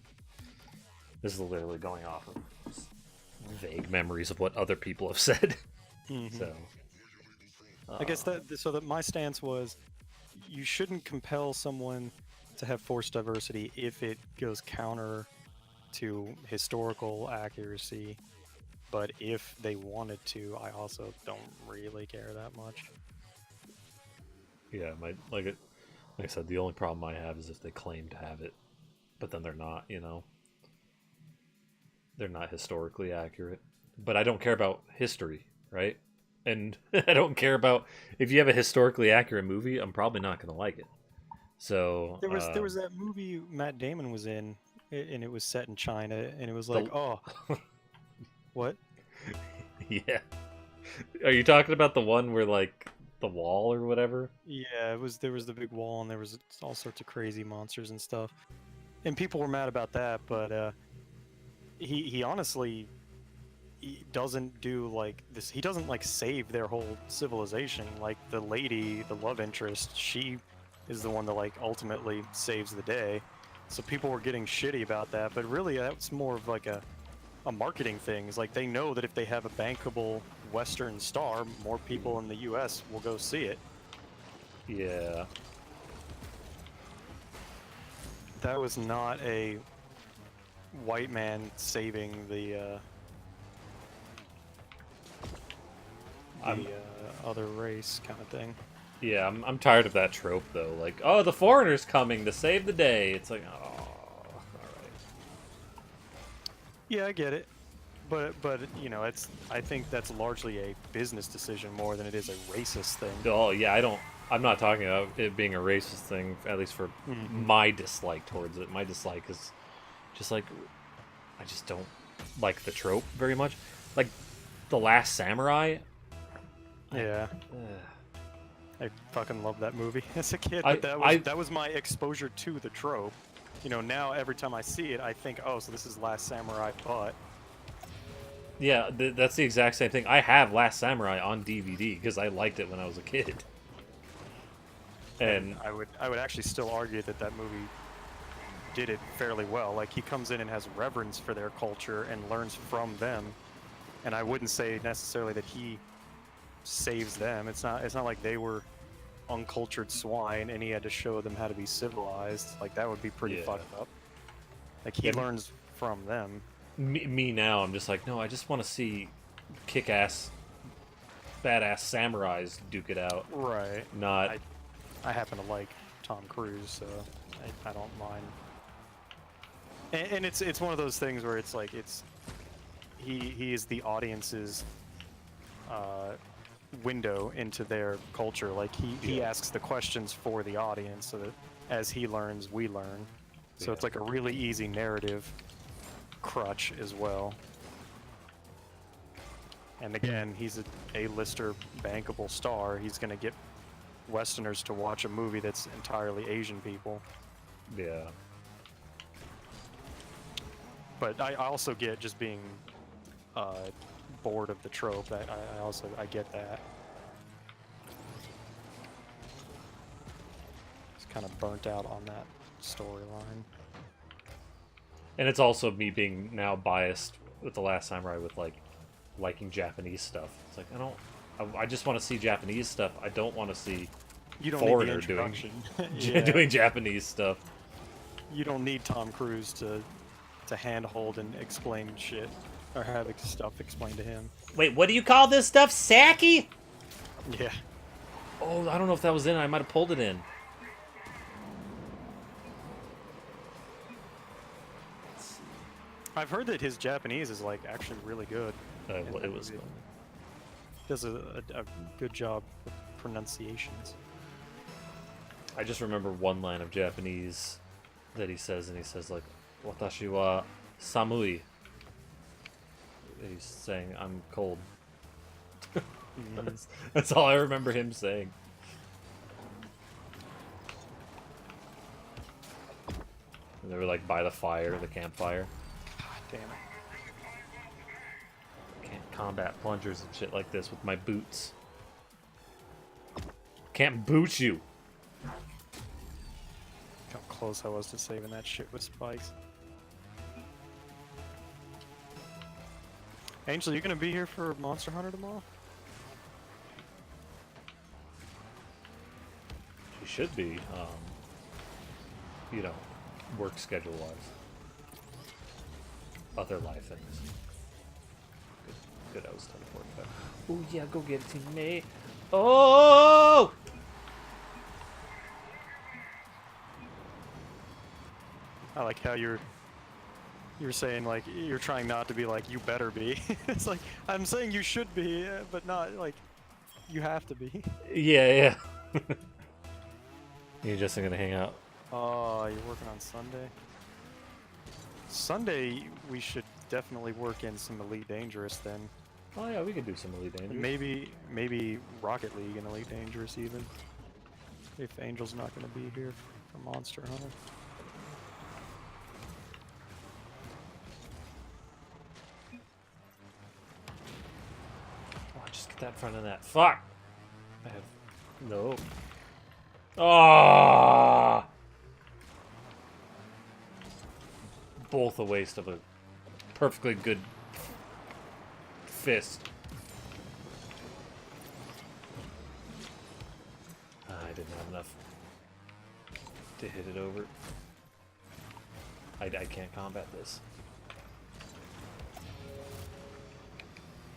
This is literally going off of vague memories of what other people have said. So, I guess that my stance was, you shouldn't compel someone to have forced diversity if it goes counter to historical accuracy, but if they wanted to, I also don't really care that much. yeah, like I said, the only problem I have is if they claim to have it, but then they're not. You know, they're not historically accurate. But I don't care about history, right? and I don't care about if you have a historically accurate movie. I'm probably not gonna like it. So There was that movie Matt Damon was in, and it was set in China, and it was like, the oh, what? yeah. Are you talking about the one where like the wall or whatever? Yeah, it was. There was the big wall, and there was all sorts of crazy monsters and stuff, and people were mad about that. But he honestly he doesn't do like this. He doesn't like save their whole civilization. Like the lady, the love interest, she is the one that like ultimately saves the day. So people were getting shitty about that, but really that's more of like a marketing thing. It's like they know that if they have a bankable Western star, more people in the U.S. will go see it. Yeah. That was not a white man saving the I'm other race kind of thing. Yeah, I'm tired of that trope though. Like, oh, the foreigner's coming to save the day. It's like, oh, all right. Yeah, I get it, but you know, it's I think that's largely a business decision more than it is a racist thing. Oh yeah, I'm not talking about it being a racist thing. At least for my dislike towards it. My dislike is just like I just don't like the trope very much. Like the Last Samurai. Yeah. Uh, I fucking loved that movie as a kid, I- but that was my exposure to the trope. You know, now every time I see it, I think, oh, so this is Last Samurai, but yeah, that's the exact same thing. I have Last Samurai on DVD because I liked it when I was a kid. And I would actually still argue that that movie did it fairly well. Like he comes in and has reverence for their culture and learns from them, and I wouldn't say necessarily that he saves them. It's not like they were uncultured swine and he had to show them how to be civilized. Like that would be pretty Yeah. fucked up. Like he Yeah. learns from them. me now, I'm just like, no, I just want to see kick-ass, badass samurais duke it out. Right. Not, I happen to like Tom Cruise, so I don't mind. And it's one of those things where it's like he is the audience's window into their culture. Like he Yeah. asks the questions for the audience, so that as he learns, we learn. So it's Yeah. like a really easy narrative crutch as well. And again, he's a A-lister, bankable star. He's gonna get Westerners to watch a movie that's entirely Asian people. yeah. But I also get just being bored of the trope. I get that. It's kind of burnt out on that storyline. And it's also me being now biased with The Last Samurai with like liking Japanese stuff. It's like I just want to see Japanese stuff. I don't want to see You don't foreigner need the doing introduction. doing Japanese stuff. You don't need Tom Cruise to handhold and explain shit or have stuff explained to him. Wait, what do you call this stuff? Sake? Yeah. Oh, I don't know if that was in. I might have pulled it in. I've heard that his Japanese is like actually really good. Well, it was. Does a good job with pronunciations. I just remember one line of Japanese that he says, and he says like, "Watashi wa samui." He's saying, "I'm cold." That's all I remember him saying. And they were like by the fire, the campfire. God damn it. Can't combat plungers and shit like this with my boots. Can't boot you. How close I was to saving that shit with spikes. Angel, you gonna be here for Monster Hunter tomorrow? She should be, you know, work schedule wise. Other life things. Good, I was teleporting back. Oh yeah, go get it, teammate. Oh! I like how you're saying like you're trying not to be like you better be. It's like I'm saying you should be, but not like You have to be. Yeah, yeah. You're just gonna hang out. Oh, you're working on Sunday? Sunday, we should definitely work in some Elite Dangerous then. Oh yeah, we could do some Elite Dangerous. Maybe Rocket League and Elite Dangerous even. If Angel's not going to be here for Monster Hunter. Oh, just get that in front of that. Fuck! I have... No. Ah! Both a waste of a perfectly good fist. I didn't have enough to hit it over. I can't combat this.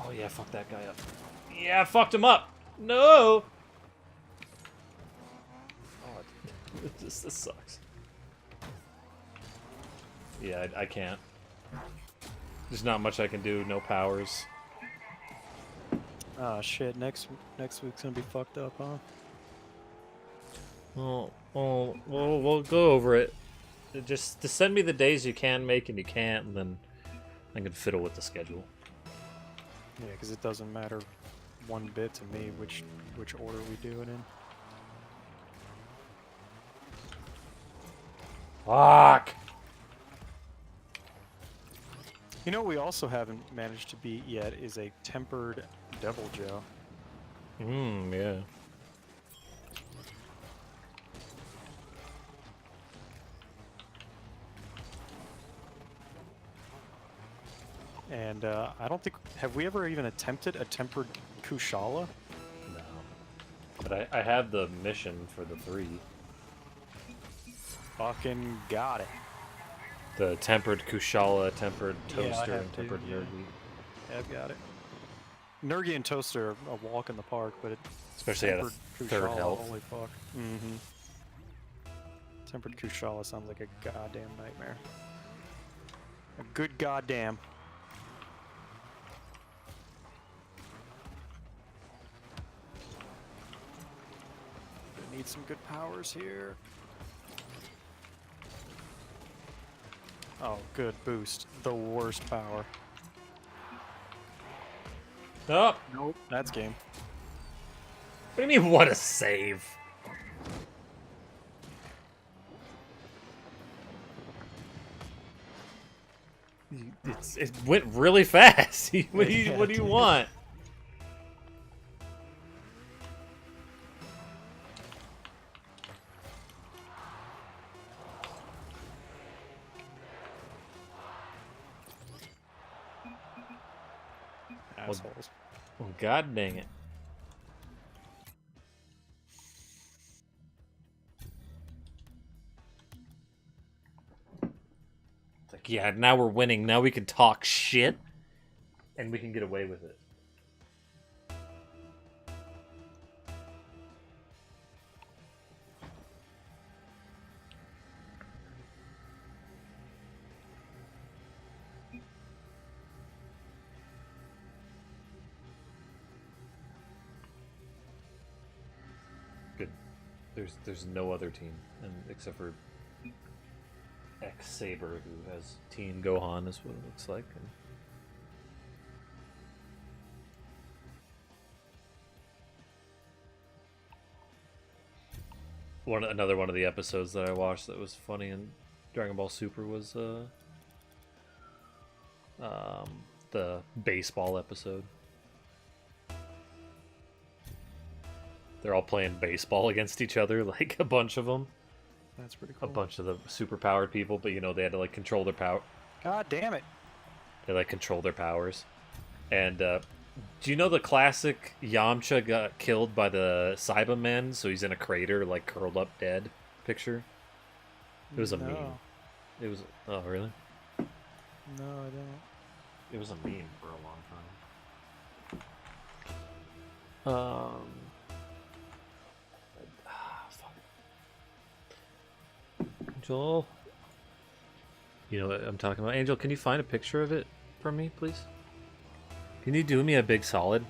Oh yeah, fuck that guy up. Yeah, I fucked him up! No! Oh, this sucks. Yeah, I can't. There's not much I can do, no powers. Ah, shit, next week's gonna be fucked up, huh? We'll go over it. Just send me the days you can make and you can't, and then I can fiddle with the schedule. Yeah, because it doesn't matter one bit to me which order we do it in. Fuck! You know what we also haven't managed to beat yet is a tempered Devil Joe. Yeah. And I don't think... Have we ever even attempted a tempered Kushala? No. But I have the mission for the 3. Fucking got it. The tempered Kushala, tempered Toaster, have and to, tempered yeah. Nergi. Yeah, I've got it. Nergi and Toaster are a walk in the park, but it... Especially at a third Kushala, health. holy fuck. Mm-hmm. Tempered Kushala sounds like a goddamn nightmare. A good goddamn. Need some good powers here. Oh, good boost. The worst power. Oh! Nope. That's game. What do you mean, what a save? It went really fast. What do you want? Assholes. Oh, God dang it. It's like, yeah, now we're winning. Now we can talk shit. And we can get away with it. Good. There's no other team, except for X Saber, who has Teen Gohan, is what it looks like. And another one of the episodes that I watched that was funny in Dragon Ball Super was the baseball episode. They're all playing baseball against each other, like a bunch of them. That's pretty cool. A bunch of the super-powered people, but you know, they had to like control their power. God damn it. They like control their powers. And do you know the classic Yamcha got killed by the Cybermen, so he's in a crater, like curled up dead picture? It was a meme. It was... Oh, really? No, I don't. It was a meme for a long time. Fuck. Angel. You know what I'm talking about. Angel, can you find a picture of it for me, please? Can you do me a big solid?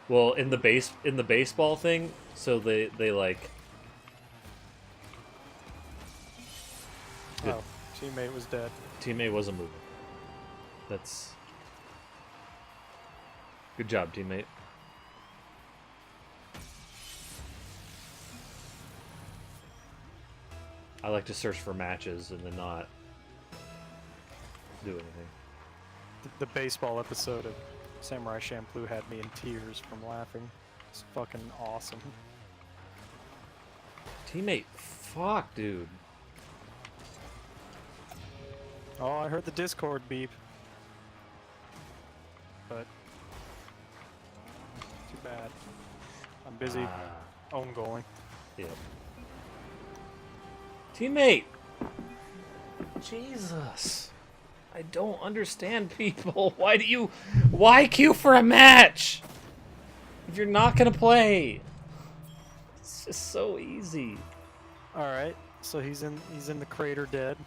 Well, in the baseball thing, so they like good Oh, teammate was dead. teammate wasn't moving. That's good job, teammate. I like to search for matches and then not do anything. The baseball episode of Samurai Champloo had me in tears from laughing. It's fucking awesome. Teammate, fuck, dude. Oh, I heard the Discord beep. But too bad. I'm busy own goaling. Yeah. Teammate! Jesus. I don't understand people. Why queue for a match? If you're not gonna play. It's just so easy. Alright, so he's in the crater dead.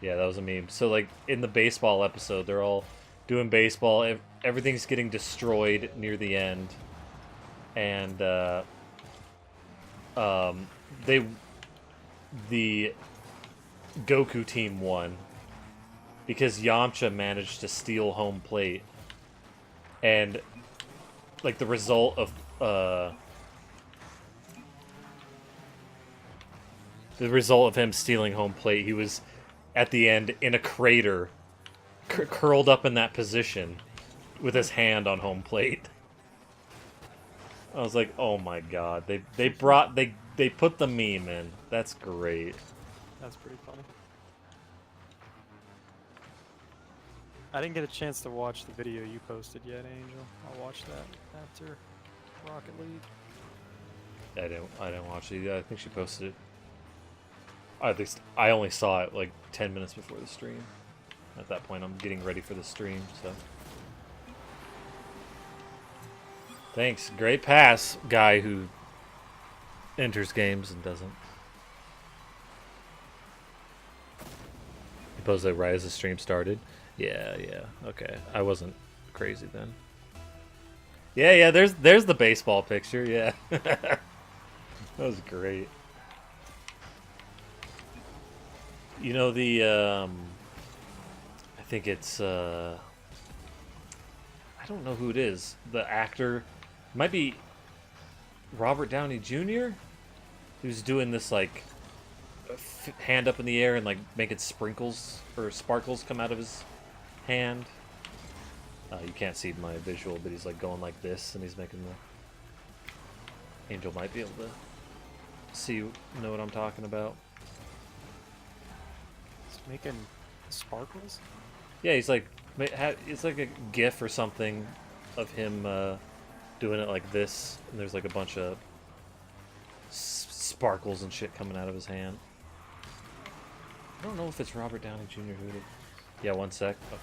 Yeah, that was a meme. So like in the baseball episode, they're all doing baseball. Everything's getting destroyed near the end. And the Goku team won because Yamcha managed to steal home plate, and like the result of him stealing home plate, he was at the end in a crater, curled up in that position with his hand on home plate. I was like, oh my god, they put the meme in. That's great. That's pretty funny. I didn't get a chance to watch the video you posted yet, Angel. I'll watch that after Rocket League. I didn't watch it either. I think she posted it. At least I only saw it like 10 minutes before the stream. At that point, I'm getting ready for the stream, so. Thanks. Great pass, guy who enters games and doesn't. He posted it right as the stream started. Yeah, okay. I wasn't crazy then. Yeah, there's the baseball picture, yeah. That was great. You know the I think it's I don't know who it is. The actor might be Robert Downey Jr. who's doing this like hand up in the air and like making sprinkles or sparkles come out of his hand. You can't see my visual, but he's like going like this and he's making the Angel might be able to know what I'm talking about. He's making sparkles? Yeah, he's like it's like a GIF or something of him doing it like this, and there's like a bunch of sparkles and shit coming out of his hand. I don't know if it's Robert Downey Jr. who did. Yeah, one sec. Okay.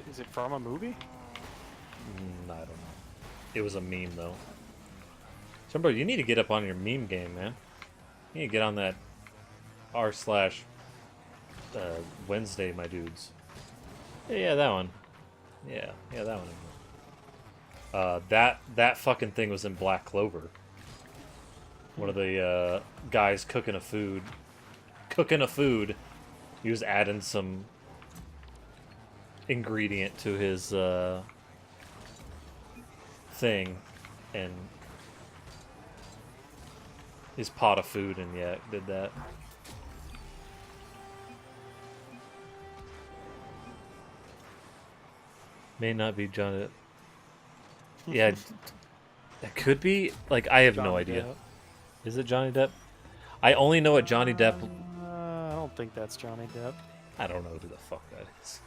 Is it from a movie? I don't know. It was a meme though. Somebody, you need to get up on your meme game, man. You need to get on that r/Wednesday, my dudes. Yeah, that one. Yeah, that one. That fucking thing was in Black Clover. One of the guys cooking a food. He was adding some ingredient to his thing, and his pot of food, and yeah, did that. May not be Johnny. Yeah, that could be. Like, I have no idea. Depp. Is it Johnny Depp? I only know what Johnny Depp. I don't think that's Johnny Depp. I don't know who the fuck that is.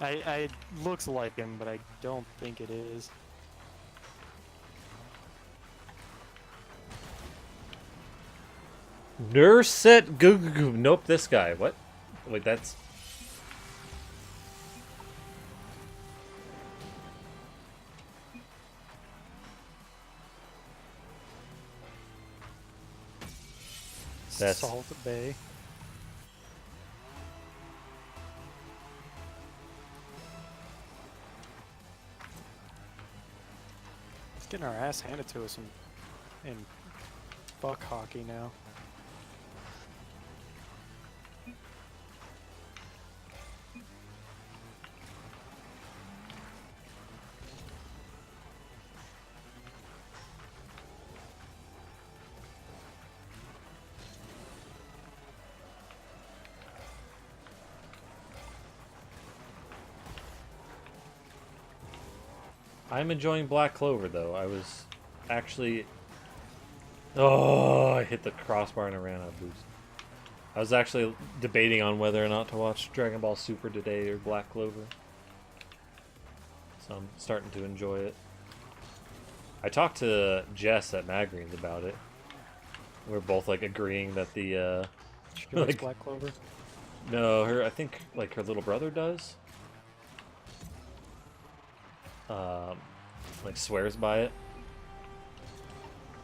I looks like him, but I don't think it is. Nurset goo goo goo. Nope, this guy. What? Wait, that's. That's Salt Bay. getting our ass handed to us in fuck hockey now. I'm enjoying Black Clover though. I was actually. Oh, I hit the crossbar and I ran out of boost. I was actually debating on whether or not to watch Dragon Ball Super today or Black Clover. So I'm starting to enjoy it. I talked to Jess at Magreens about it. We're both like agreeing that the She likes like, Black Clover. no, I think like her little brother does. Like swears by it.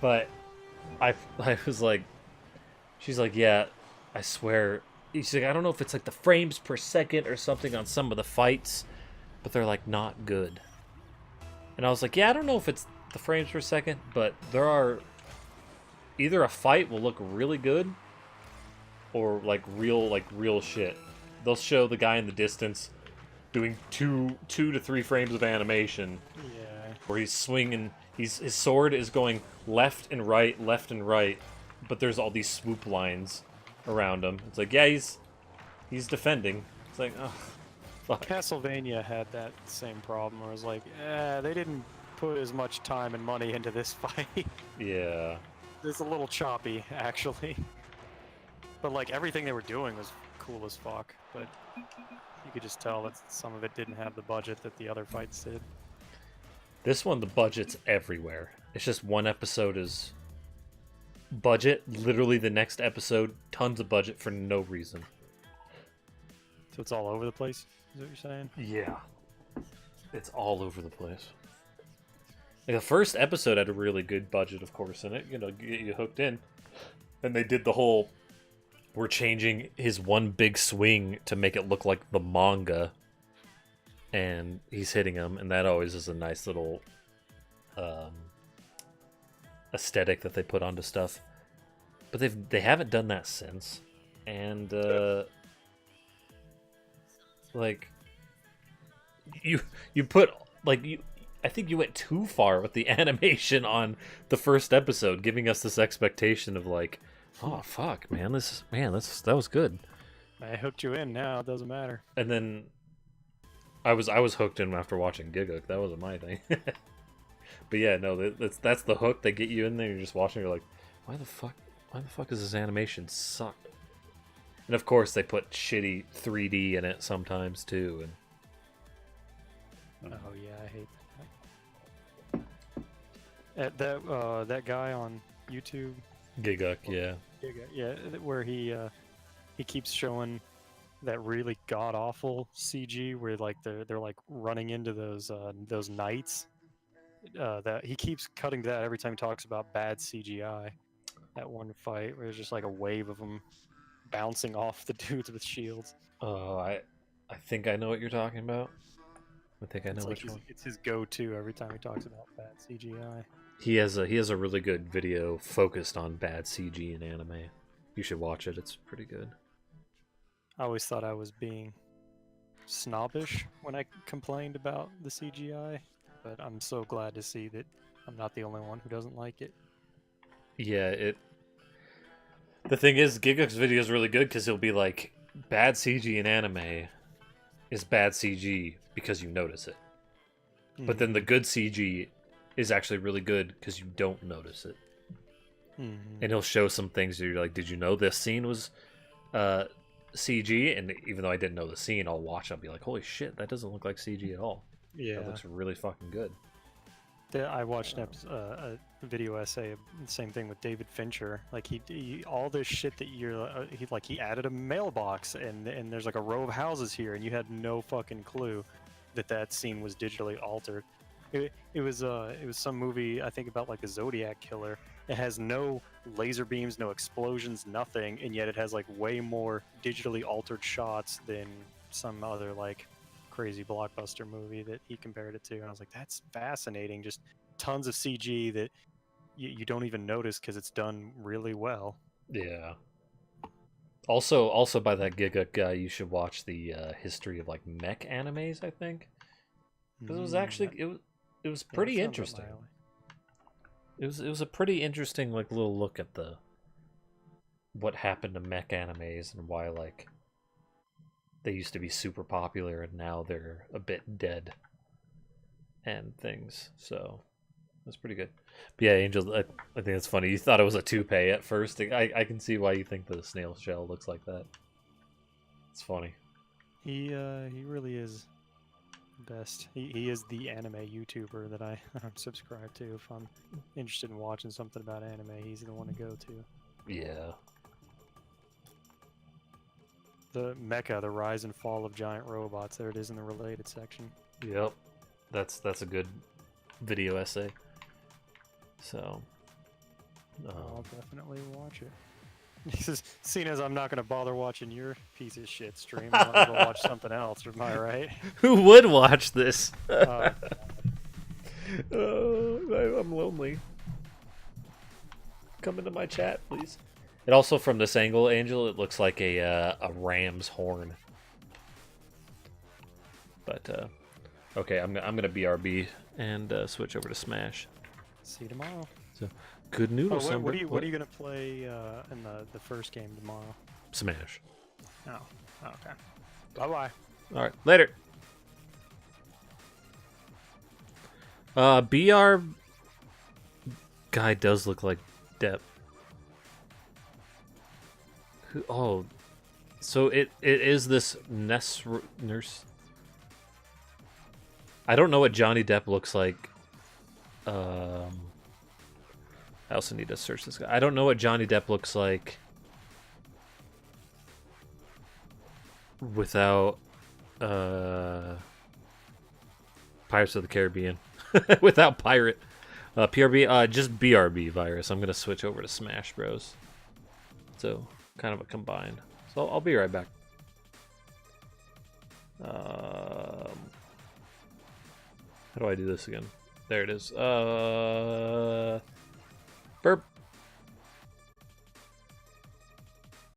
But I was like, she's like, yeah, I swear. She's like, I don't know if it's like the frames per second or something on some of the fights, but they're like not good. And I was like, yeah, I don't know if it's the frames per second, but there are either a fight will look really good or like real shit. They'll show the guy in the distance doing two to 3 frames of animation. Yeah. Where he's swinging, his sword is going left and right, but there's all these swoop lines around him. It's like, yeah, he's defending. It's like, oh, fuck. Castlevania had that same problem where it was like, they didn't put as much time and money into this fight. Yeah. It's a little choppy, actually. But like everything they were doing was cool as fuck. But you could just tell that some of it didn't have the budget that the other fights did. This one, the budget's everywhere. It's just one episode is budget. Literally, the next episode, tons of budget for no reason. So it's all over the place, is what you're saying? Yeah. It's all over the place. Like the first episode had a really good budget, of course, in it. You know, get you hooked in. And they did the whole, we're changing his one big swing to make it look like the manga. And he's hitting him, and that always is a nice little aesthetic that they put onto stuff. But they haven't done that since. And like you put like you I think you went too far with the animation on the first episode, giving us this expectation of like, oh fuck, man, that was good. I hooked you in now, it doesn't matter. And then I was hooked in after watching Giga. That wasn't my thing. But yeah, no, that's the hook. They get you in there. You're just watching. You're like, why the fuck does this animation suck? And of course, they put shitty 3D in it sometimes too. And Oh yeah, I hate that. That guy on YouTube. Giga, yeah. Yeah, where he keeps showing that really god awful CG where like they're like running into those knights. That he keeps cutting to that every time he talks about bad CGI. That one fight where there's just like a wave of them bouncing off the dudes with shields. Oh, I think I know what you're talking about. I think I know It's like which one. it's his go-to every time he talks about bad CGI. He has a really good video focused on bad CG in anime. You should watch it. It's pretty good. I always thought I was being snobbish when I complained about the CGI, but I'm so glad to see that I'm not the only one who doesn't like it. Yeah, the thing is, Giguk's video is really good because he'll be like, bad CG in anime is bad CG because you notice it. But then the good CG is actually really good because you don't notice it. And he'll show some things that you're like, did you know this scene was CG? And even though I didn't know the scene, I'll watch it and be like, holy shit, that doesn't look like CG at all. Yeah, That looks really fucking good. I watched a video essay, same thing with David Fincher. Like he all this shit that he added a mailbox and there's like a row of houses here, and you had no fucking clue that scene was digitally altered. It was some movie, I think, about like a Zodiac killer. It has no laser beams, no explosions, nothing, and yet it has like way more digitally altered shots than some other like crazy blockbuster movie that he compared it to. And I was like, that's fascinating. Just tons of CG that you don't even notice because it's done really well. Yeah. Also by that Giga guy, you should watch the history of like mech animes. I think because it was actually it was pretty interesting. It was a pretty interesting like little look at the what happened to mech animes and why like they used to be super popular and now they're a bit dead and things. So that's pretty good. But yeah, Angel, I think it's funny. You thought it was a toupee at first. I can see why you think the snail shell looks like that. It's funny. He really is the best. He is the anime YouTuber that I subscribe to. If I'm interested in watching something about anime, he's the one to go to. Yeah. The Mecha, the rise and fall of giant robots. There it is in the related section. Yep. That's a good video essay. So I'll definitely watch it. Seeing as I'm not going to bother watching your piece of shit stream, I'm going to go watch something else. Am I right? who would watch this? Uh, I'm lonely. Come into my chat, please. And also from this angle, Angel, it looks like a ram's horn. But okay, I'm gonna BRB and switch over to Smash. see you tomorrow. So good noodles. What are you going to play in the first game tomorrow? Smash. Oh, okay. Bye bye. All right, later. BR guy does look like Depp. Oh, so it is this nurse. I don't know what Johnny Depp looks like. I also need to search this guy. I don't know what Johnny Depp looks like without Pirates of the Caribbean. Without pirate. PRB, just BRB virus. I'm gonna switch over to Smash Bros. So kind of a combined. So I'll be right back. How do I do this again? There it is. Burp.